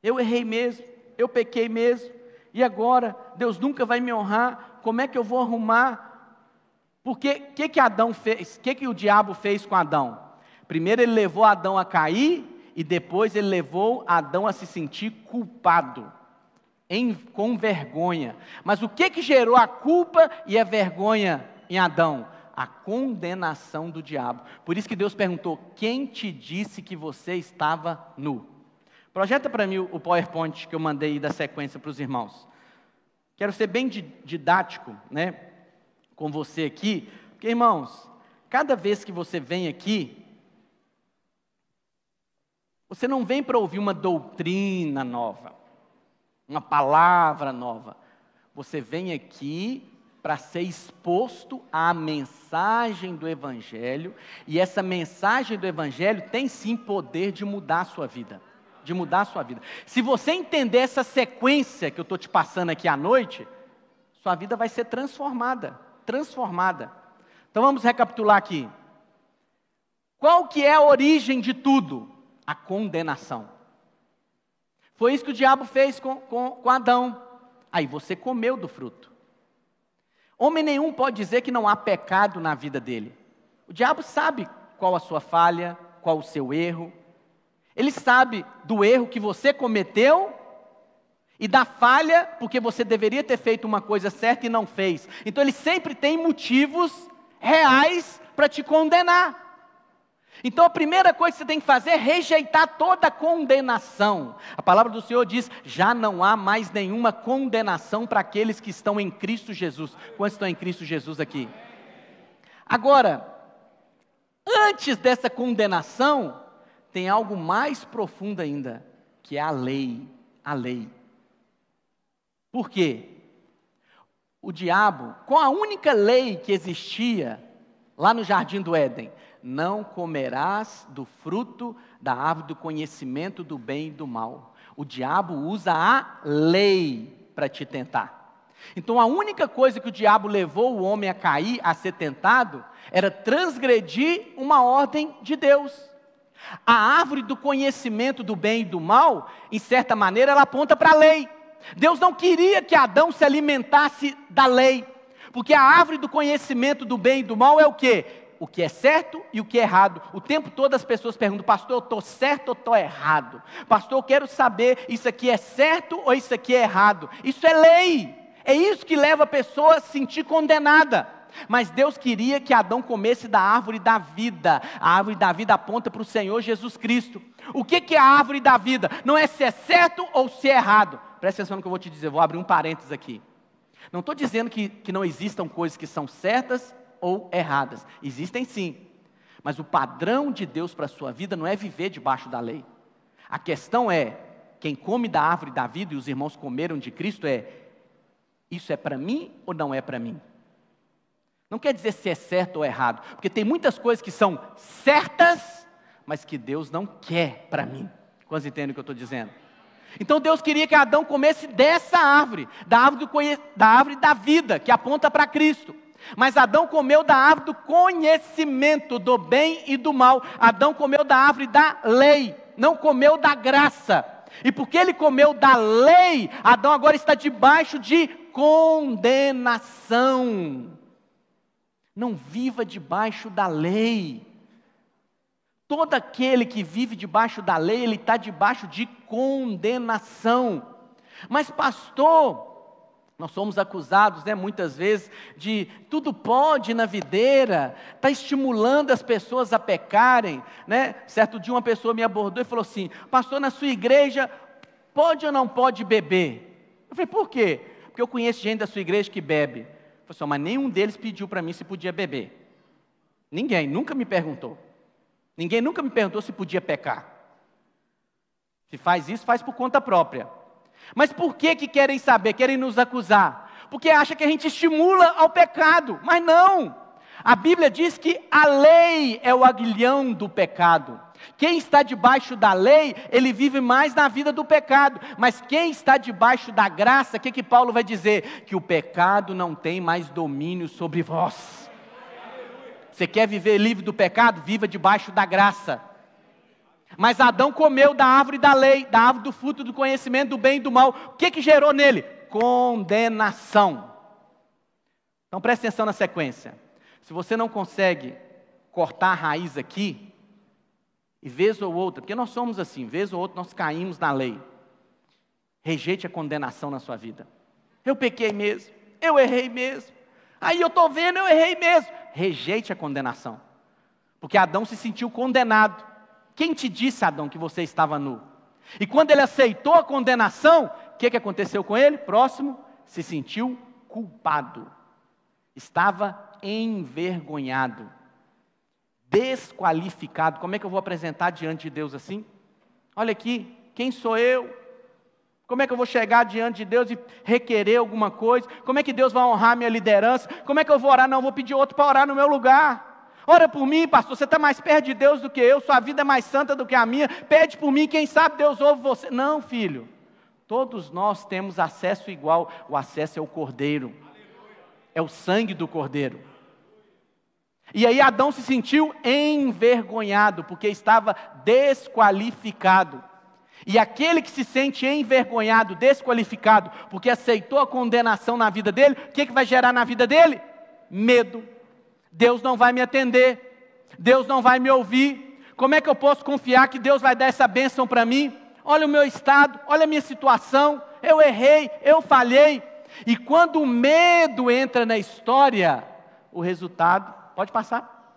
Eu errei mesmo, eu pequei mesmo, e agora Deus nunca vai me honrar, como é que eu vou arrumar? Porque o que Adão fez? O que o diabo fez com Adão? Primeiro ele levou Adão a cair, e depois ele levou Adão a se sentir culpado, com vergonha. Mas o que gerou a culpa e a vergonha em Adão? A condenação do diabo. Por isso que Deus perguntou: quem te disse que você estava nu? Projeta para mim o PowerPoint que eu mandei da sequência para os irmãos. Quero ser bem didático, né, com você aqui, porque, irmãos, cada vez que você vem aqui, você não vem para ouvir uma doutrina nova, uma palavra nova. Você vem aqui para ser exposto à mensagem do Evangelho, e essa mensagem do Evangelho tem sim poder de mudar a sua vida. De mudar a sua vida. Se você entender essa sequência que eu estou te passando aqui à noite, sua vida vai ser transformada. Transformada. Então vamos recapitular aqui. Qual que é a origem de tudo? A condenação. Foi isso que o diabo fez com Adão. Aí você comeu do fruto. Homem nenhum pode dizer que não há pecado na vida dele. O diabo sabe qual a sua falha, qual o seu erro. Ele sabe do erro que você cometeu e da falha, porque você deveria ter feito uma coisa certa e não fez. Então ele sempre tem motivos reais para te condenar. Então a primeira coisa que você tem que fazer é rejeitar toda a condenação. A palavra do Senhor diz: já não há mais nenhuma condenação para aqueles que estão em Cristo Jesus. Quantos estão em Cristo Jesus aqui? Agora, antes dessa condenação, tem algo mais profundo ainda, que é a lei. A lei. Por quê? O diabo, com a única lei que existia lá no Jardim do Éden: não comerás do fruto da árvore do conhecimento do bem e do mal. O diabo usa a lei para te tentar. Então a única coisa que o diabo levou o homem a cair, a ser tentado, era transgredir uma ordem de Deus. A árvore do conhecimento do bem e do mal, em certa maneira, ela aponta para a lei. Deus não queria que Adão se alimentasse da lei, porque a árvore do conhecimento do bem e do mal é o quê? O que é certo e o que é errado. O tempo todo as pessoas perguntam: pastor, eu estou certo ou estou errado? Pastor, eu quero saber, isso aqui é certo ou isso aqui é errado? Isso é lei. É isso que leva a pessoa a se sentir condenada. Mas Deus queria que Adão comesse da árvore da vida. A árvore da vida aponta para o Senhor Jesus Cristo. O que é a árvore da vida? Não é se é certo ou se é errado. Presta atenção no que eu vou te dizer, vou abrir um parênteses aqui. Não estou dizendo que não existam coisas que são certas ou erradas. Existem sim. Mas o padrão de Deus para a sua vida não é viver debaixo da lei. A questão é: quem come da árvore da vida, e os irmãos comeram de Cristo, isso é para mim ou não é para mim? Não quer dizer se é certo ou errado, porque tem muitas coisas que são certas, mas que Deus não quer para mim. Quantos entendem o que eu estou dizendo? Então Deus queria que Adão comesse dessa árvore, da árvore da vida, que aponta para Cristo. Mas Adão comeu da árvore do conhecimento do bem e do mal. Adão comeu da árvore da lei, não comeu da graça. E porque ele comeu da lei, Adão agora está debaixo de condenação. Não viva debaixo da lei. Todo aquele que vive debaixo da lei, ele está debaixo de condenação. Mas pastor, nós somos acusados, muitas vezes, de tudo pode na videira, está estimulando as pessoas a pecarem, Certo dia uma pessoa me abordou e falou assim: pastor, na sua igreja, pode ou não pode beber? Eu falei: por quê? Porque eu conheço gente da sua igreja que bebe. Eu falei assim: mas nenhum deles pediu para mim se podia beber. Ninguém, nunca me perguntou. Ninguém nunca me perguntou se podia pecar. Se faz isso, faz por conta própria. Mas por que querem saber, querem nos acusar? Porque acham que a gente estimula ao pecado, mas não. A Bíblia diz que a lei é o aguilhão do pecado. Quem está debaixo da lei, ele vive mais na vida do pecado. Mas quem está debaixo da graça, o que Paulo vai dizer? Que o pecado não tem mais domínio sobre vós. Você quer viver livre do pecado? Viva debaixo da graça. Mas Adão comeu da árvore da lei, da árvore do fruto do conhecimento do bem e do mal. O que gerou nele? Condenação. Então preste atenção na sequência. Se você não consegue cortar a raiz aqui, e vez ou outra, porque nós somos assim, vez ou outra nós caímos na lei. Rejeite a condenação na sua vida. Eu pequei mesmo, eu errei mesmo. Aí eu estou vendo, eu errei mesmo. Rejeite a condenação. Porque Adão se sentiu condenado. Quem te disse, Adão, que você estava nu? E quando ele aceitou a condenação, o que aconteceu com ele? Próximo, se sentiu culpado. Estava envergonhado, desqualificado. Como é que eu vou apresentar diante de Deus assim? Olha aqui, quem sou eu? Como é que eu vou chegar diante de Deus e requerer alguma coisa? Como é que Deus vai honrar minha liderança? Como é que eu vou orar? Não, vou pedir outro para orar no meu lugar. Ora por mim, pastor, você está mais perto de Deus do que eu, sua vida é mais santa do que a minha, pede por mim, quem sabe Deus ouve você. Não, filho, todos nós temos acesso igual, o acesso é o Cordeiro, é o sangue do Cordeiro. E aí Adão se sentiu envergonhado, porque estava desqualificado. E aquele que se sente envergonhado, desqualificado, porque aceitou a condenação na vida dele, o que vai gerar na vida dele? Medo. Deus não vai me atender, Deus não vai me ouvir. Como é que eu posso confiar que Deus vai dar essa bênção para mim? Olha o meu estado, olha a minha situação, eu errei, eu falhei. E quando o medo entra na história, o resultado, pode passar.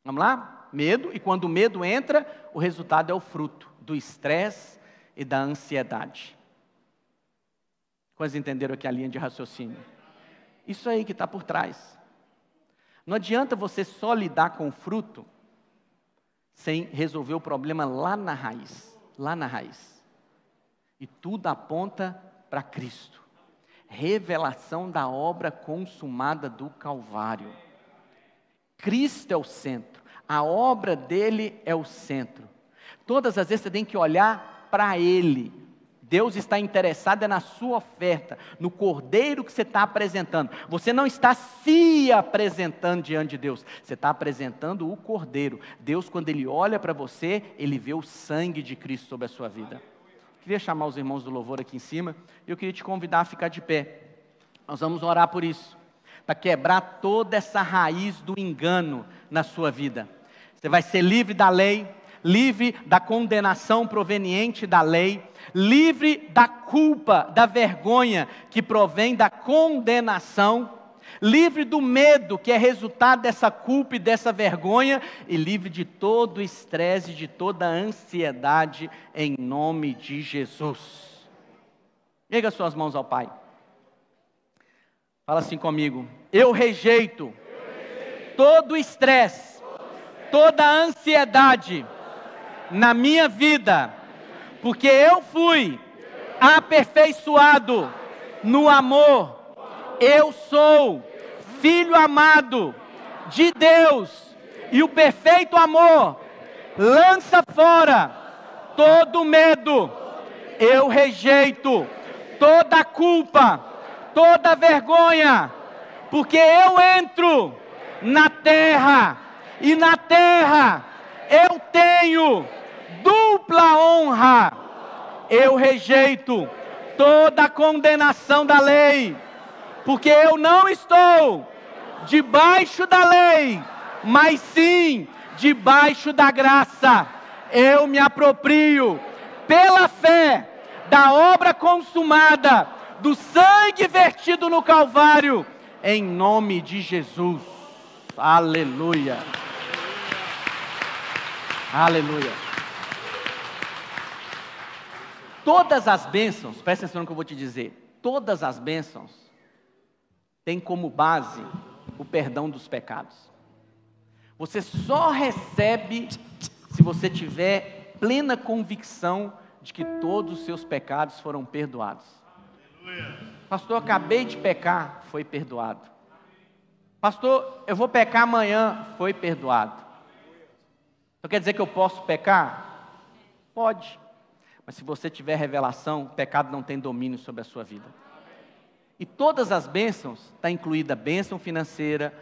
Vamos lá? Medo, e quando o medo entra, o resultado é o fruto do estresse e da ansiedade. Quantos entenderam aqui a linha de raciocínio? Isso aí que está por trás. Não adianta você só lidar com o fruto sem resolver o problema lá na raiz. Lá na raiz. E tudo aponta para Cristo. Revelação da obra consumada do Calvário. Cristo é o centro. A obra dele é o centro. Todas as vezes você tem que olhar para Ele. Deus está interessado na sua oferta, no cordeiro que você está apresentando. Você não está se apresentando diante de Deus, você está apresentando o cordeiro. Deus, quando Ele olha para você, Ele vê o sangue de Cristo sobre a sua vida. Queria chamar os irmãos do louvor aqui em cima, e eu queria te convidar a ficar de pé. Nós vamos orar por isso, para quebrar toda essa raiz do engano na sua vida. Você vai ser livre da lei, livre da condenação proveniente da lei, livre da culpa, da vergonha que provém da condenação, livre do medo que é resultado dessa culpa e dessa vergonha, e livre de todo o estresse, de toda a ansiedade, em nome de Jesus. Erga suas mãos ao Pai. Fala assim comigo: eu rejeito todo o estresse, toda a ansiedade na minha vida, porque eu fui aperfeiçoado no amor. Eu sou filho amado de Deus, e o perfeito amor lança fora todo medo. Eu rejeito toda culpa, toda vergonha, porque eu entro na terra, e na terra eu tenho dupla honra. Eu rejeito toda a condenação da lei, porque eu não estou debaixo da lei, mas sim debaixo da graça. Eu me aproprio pela fé da obra consumada, do sangue vertido no Calvário, em nome de Jesus. Aleluia. Aleluia. Todas as bênçãos, presta atenção no que eu vou te dizer, todas as bênçãos têm como base o perdão dos pecados. Você só recebe se você tiver plena convicção de que todos os seus pecados foram perdoados. Pastor, acabei de pecar, foi perdoado. Pastor, eu vou pecar amanhã, foi perdoado. Então quer dizer que eu posso pecar? Pode. Mas se você tiver revelação, o pecado não tem domínio sobre a sua vida. E todas as bênçãos, está incluída a bênção financeira,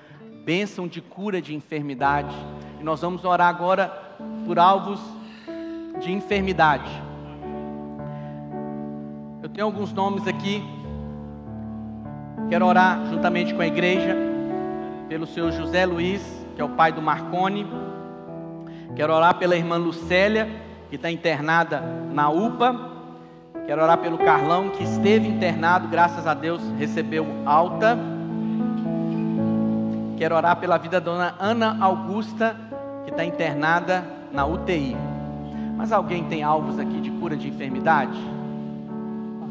bênção de cura de enfermidade. E nós vamos orar agora por alvos de enfermidade. Eu tenho alguns nomes aqui. Quero orar juntamente com a igreja, pelo seu José Luiz, que é o pai do Marconi. Quero orar pela irmã Lucélia, que está internada na UPA. Quero orar pelo Carlão, que esteve internado, graças a Deus recebeu alta. Quero orar pela vida da dona Ana Augusta, que está internada na UTI. Mas alguém tem alvos aqui de cura de enfermidade?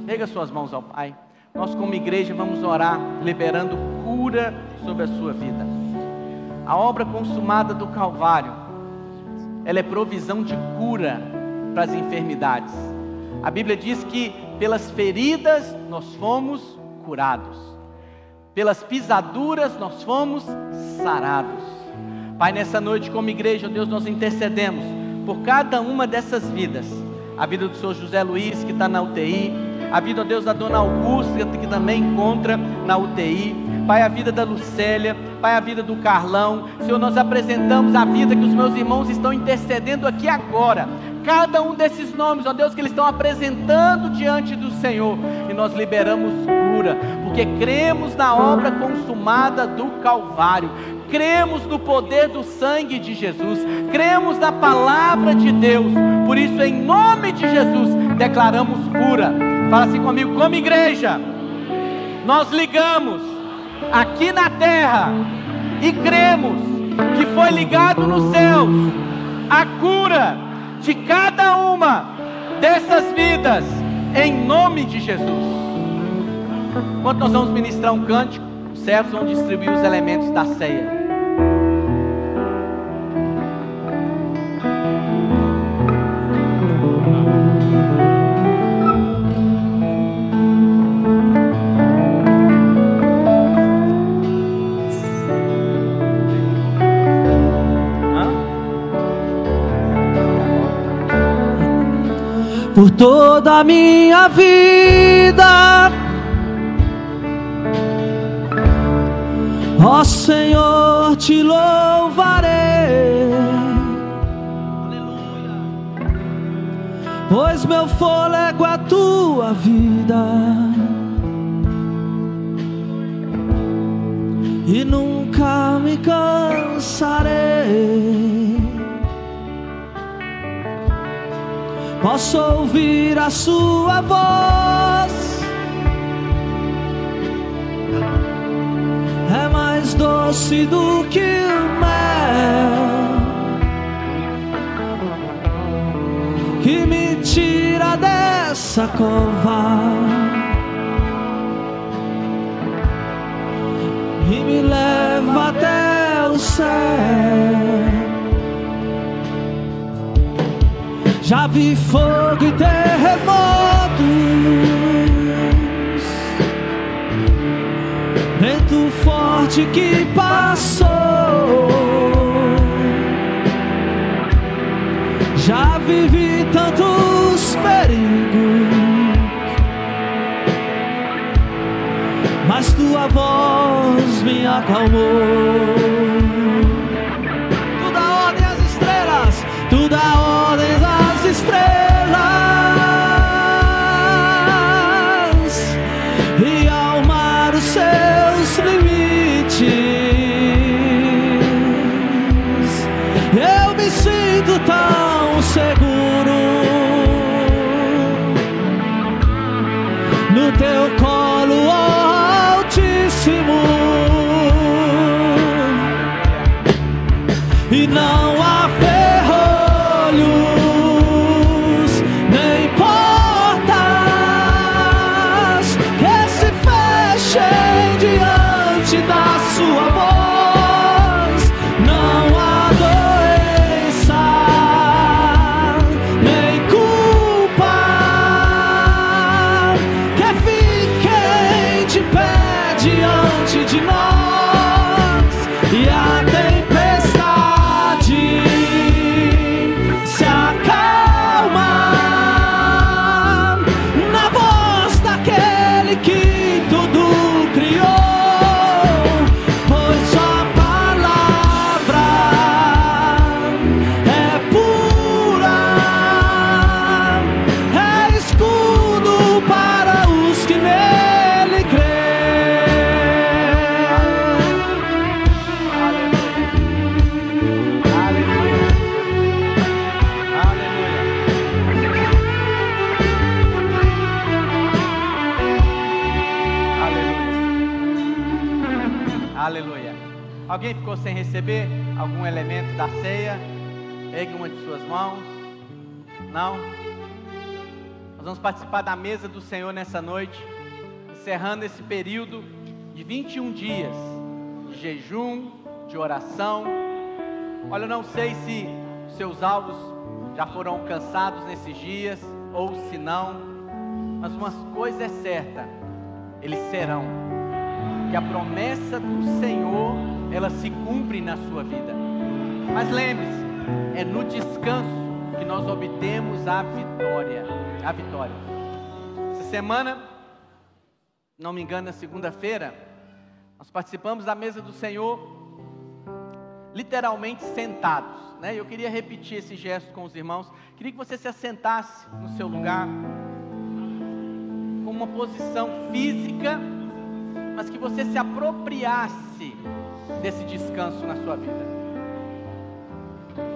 Pega suas mãos ao Pai. Nós como igreja vamos orar, liberando cura sobre a sua vida. A obra consumada do Calvário, ela é provisão de cura para as enfermidades. A Bíblia diz que pelas feridas nós fomos curados, pelas pisaduras nós fomos sarados. Pai, nessa noite como igreja, Deus, nós intercedemos por cada uma dessas vidas. A vida do Senhor José Luiz, que está na UTI, a vida, Deus, da dona Augusta, que também encontra na UTI, Pai, a vida da Lucélia, Pai, a vida do Carlão. Senhor, nós apresentamos a vida que os meus irmãos estão intercedendo aqui agora, cada um desses nomes, ó Deus, que eles estão apresentando diante do Senhor, e nós liberamos cura, porque cremos na obra consumada do Calvário, cremos no poder do sangue de Jesus, cremos na palavra de Deus. Por isso, em nome de Jesus, declaramos cura. Fala assim comigo: como igreja, nós ligamos aqui na terra e cremos que foi ligado nos céus a cura de cada uma dessas vidas, em nome de Jesus. Enquanto nós vamos ministrar um cântico, os servos vão distribuir os elementos da ceia. Por toda a minha vida, ó Senhor, te louvarei. Aleluia. Pois meu fôlego é a tua vida, e nunca me cansarei. Posso ouvir a sua voz, é mais doce do que o mel, que me tira dessa cova e me leva até o céu. Já vi fogo e terremotos, vento forte que passou. Já vivi tantos perigos, mas tua voz me acalmou. Tu dá ordem às estrelas, tu dá ordem às estrelas, no teu colo, ó Altíssimo. E não há ferrolhos, nem portas que se fechem diante da sua voz. Não há doença, nem culpa que fiquem de pé diante de nós. E a tempestade se acalma na voz daquele que tudo criou, pois sua palavra é pura, é escudo para os que nele creem. Aleluia. Alguém ficou sem receber algum elemento da ceia? Pegue uma de suas mãos. Não? Nós vamos participar da mesa do Senhor nessa noite, encerrando esse período de 21 dias de jejum, de oração. Olha, eu não sei se seus alvos já foram alcançados nesses dias ou se não, mas uma coisa é certa: eles serão. Que a promessa do Senhor, ela se cumpre na sua vida. Mas lembre-se, é no descanso que nós obtemos a vitória. A vitória. Essa semana, não me engano, na segunda-feira, nós participamos da mesa do Senhor, literalmente sentados, né? Eu queria repetir esse gesto com os irmãos. Queria que você se assentasse no seu lugar, com uma posição física, mas que você se apropriasse desse descanso na sua vida.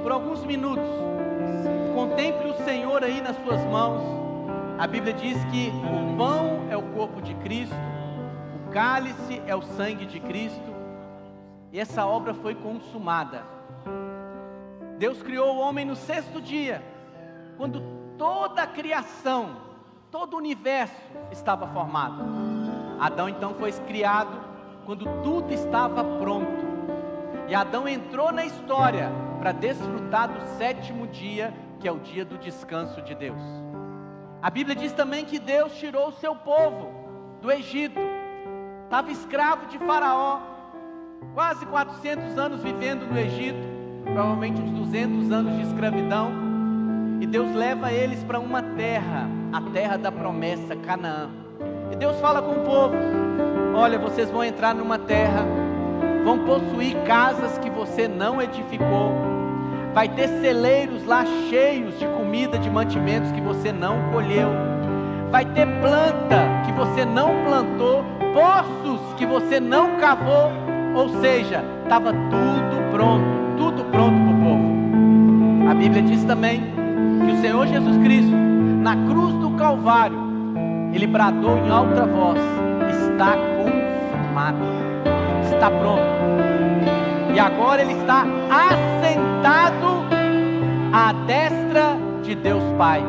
Por alguns minutos, contemple o Senhor aí nas suas mãos. A Bíblia diz que o pão é o corpo de Cristo, o cálice é o sangue de Cristo, e essa obra foi consumada. Deus criou o homem no sexto dia, quando toda a criação, todo o universo estava formado. Adão então foi criado quando tudo estava pronto. E Adão entrou na história para desfrutar do sétimo dia, que é o dia do descanso de Deus. A Bíblia diz também que Deus tirou o seu povo do Egito. Estava escravo de Faraó, quase 400 anos vivendo no Egito, provavelmente uns 200 anos de escravidão. E Deus leva eles para uma terra, a terra da promessa, Canaã. E Deus fala com o povo: olha, vocês vão entrar numa terra, vão possuir casas que você não edificou, vai ter celeiros lá cheios de comida, de mantimentos que você não colheu, vai ter planta que você não plantou, poços que você não cavou, ou seja, estava tudo pronto para o povo. A Bíblia diz também que o Senhor Jesus Cristo, na cruz do Calvário, Ele bradou em alta voz: está consumado, está pronto. E agora Ele está assentado à destra de Deus Pai,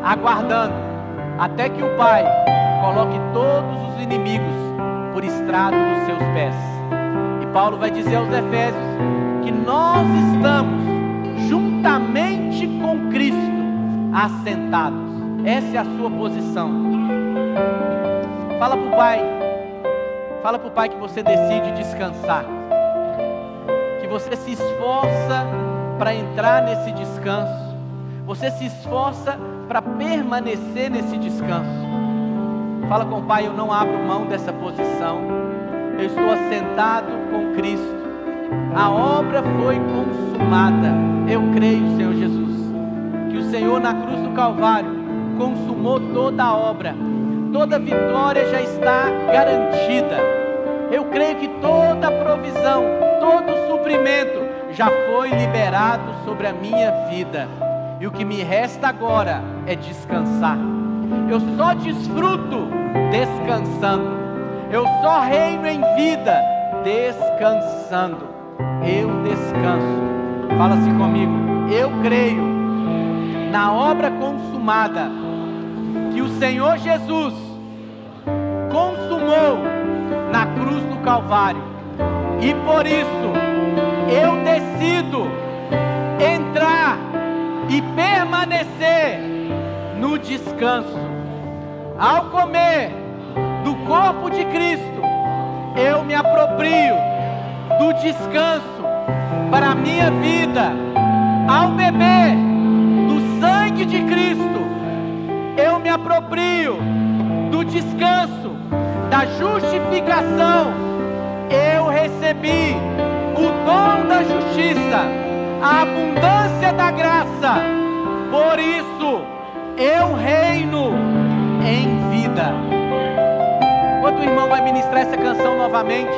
aguardando até que o Pai coloque todos os inimigos por estrado dos seus pés. E Paulo vai dizer aos Efésios que nós estamos juntamente com Cristo assentados. Essa é a sua posição. Fala para o Pai que você decide descansar, que você se esforça para entrar nesse descanso, você se esforça para permanecer nesse descanso. Fala com o Pai: eu não abro mão dessa posição, eu estou assentado com Cristo, a obra foi consumada. Eu creio, Senhor Jesus, que o Senhor na cruz do Calvário consumou toda a obra, toda a vitória já está garantida. Eu creio que toda a provisão, todo o suprimento já foi liberado sobre a minha vida, e o que me resta agora é descansar. Eu só desfruto descansando. Eu só reino em vida descansando. Eu descanso. Fala assim comigo: eu creio na obra consumada que o Senhor Jesus consumou na cruz do Calvário, e por isso eu decido entrar e permanecer no descanso. Ao comer do corpo de Cristo, eu me aproprio do descanso para a minha vida. Ao beber do sangue de Cristo, eu me aproprio do descanso, da justificação. Eu recebi o dom da justiça, a abundância da graça. Por isso eu reino em vida. Enquanto o irmão vai ministrar essa canção novamente,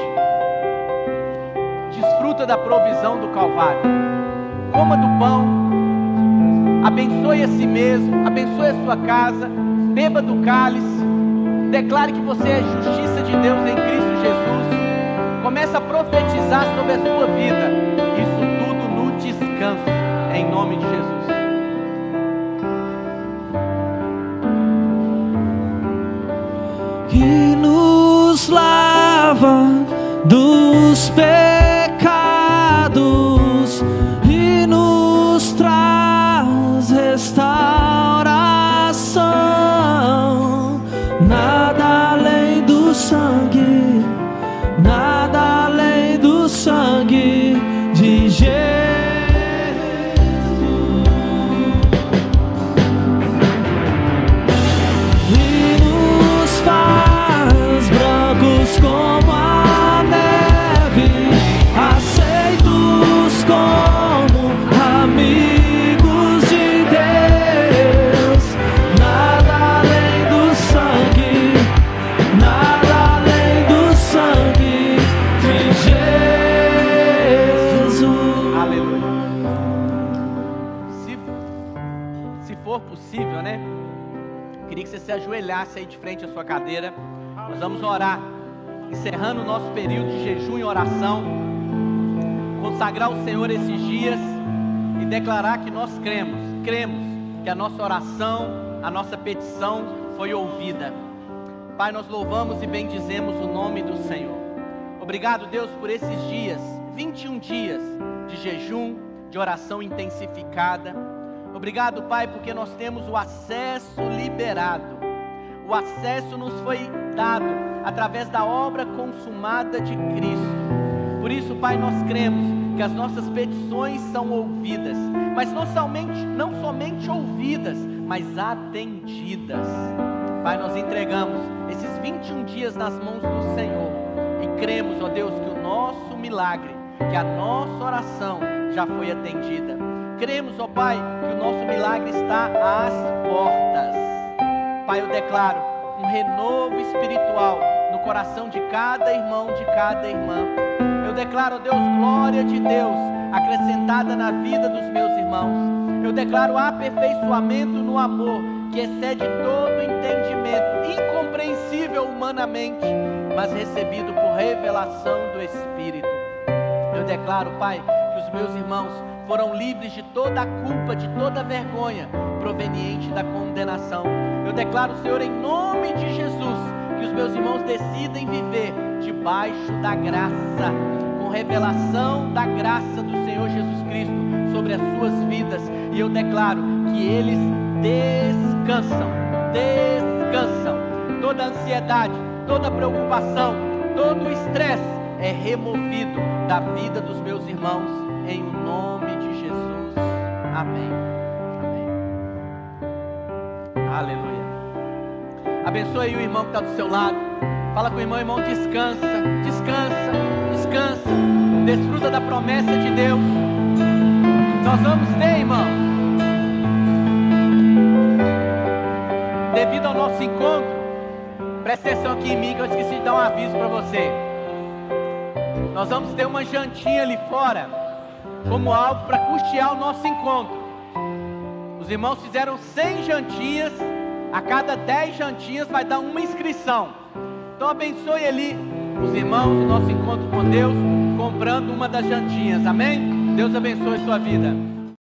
desfruta da provisão do Calvário. Coma do pão, abençoe a si mesmo, abençoe a sua casa, beba do cálice, declare que você é justiça de Deus em Cristo Jesus. Comece a profetizar sobre a sua vida. Isso tudo no descanso, em nome de Jesus. Que nos lava dos pecados e nos traz restauração. Nada além do sangue, nada além do sangue de Jesus. Como a neve, aceitos como amigos de Deus. Nada além do sangue, nada além do sangue de Jesus. Aleluia. Se for possível, né? Queria que você se ajoelhasse aí de frente à sua cadeira. Nós vamos orar, encerrando o nosso período de jejum e oração, consagrar ao Senhor esses dias e declarar que nós cremos que a nossa oração, a nossa petição foi ouvida. Pai, nós louvamos e bendizemos o nome do Senhor. Obrigado, Deus, por esses dias, 21 dias de jejum, de oração intensificada. Obrigado, Pai, porque nós temos o acesso liberado. O acesso nos foi dado através da obra consumada de Cristo. Por isso, Pai, nós cremos que as nossas petições são ouvidas, mas não somente ouvidas, mas atendidas. Pai, nós entregamos esses 21 dias nas mãos do Senhor e cremos, ó Deus, que o nosso milagre, que a nossa oração já foi atendida. Cremos, ó Pai, que o nosso milagre está às portas. Pai, eu declaro um renovo espiritual no coração de cada irmão, de cada irmã. Eu declaro, ó Deus, glória de Deus acrescentada na vida dos meus irmãos. Eu declaro aperfeiçoamento no amor que excede todo entendimento, incompreensível humanamente, mas recebido por revelação do Espírito. Eu declaro, Pai, que os meus irmãos foram livres de toda a culpa, de toda a vergonha proveniente da condenação. Eu declaro, Senhor, em nome de Jesus, que os meus irmãos decidem viver debaixo da graça, com revelação da graça do Senhor Jesus Cristo sobre as suas vidas. E eu declaro que eles descansam. Toda ansiedade, toda preocupação, todo o estresse é removido da vida dos meus irmãos, em nome de Jesus. Amém. Aleluia. Abençoe aí o irmão que está do seu lado. Fala com o irmão, descansa. Desfruta da promessa de Deus. Nós vamos ter, irmão, devido ao nosso encontro, presta atenção aqui em mim que eu esqueci de dar um aviso para você. Nós vamos ter uma jantinha ali fora, como algo para custear o nosso encontro. Os irmãos fizeram 100 jantinhas A cada 10 jantinhas vai dar uma inscrição. Então abençoe ali os irmãos, o nosso encontro com Deus, comprando uma das jantinhas, amém? Deus abençoe sua vida.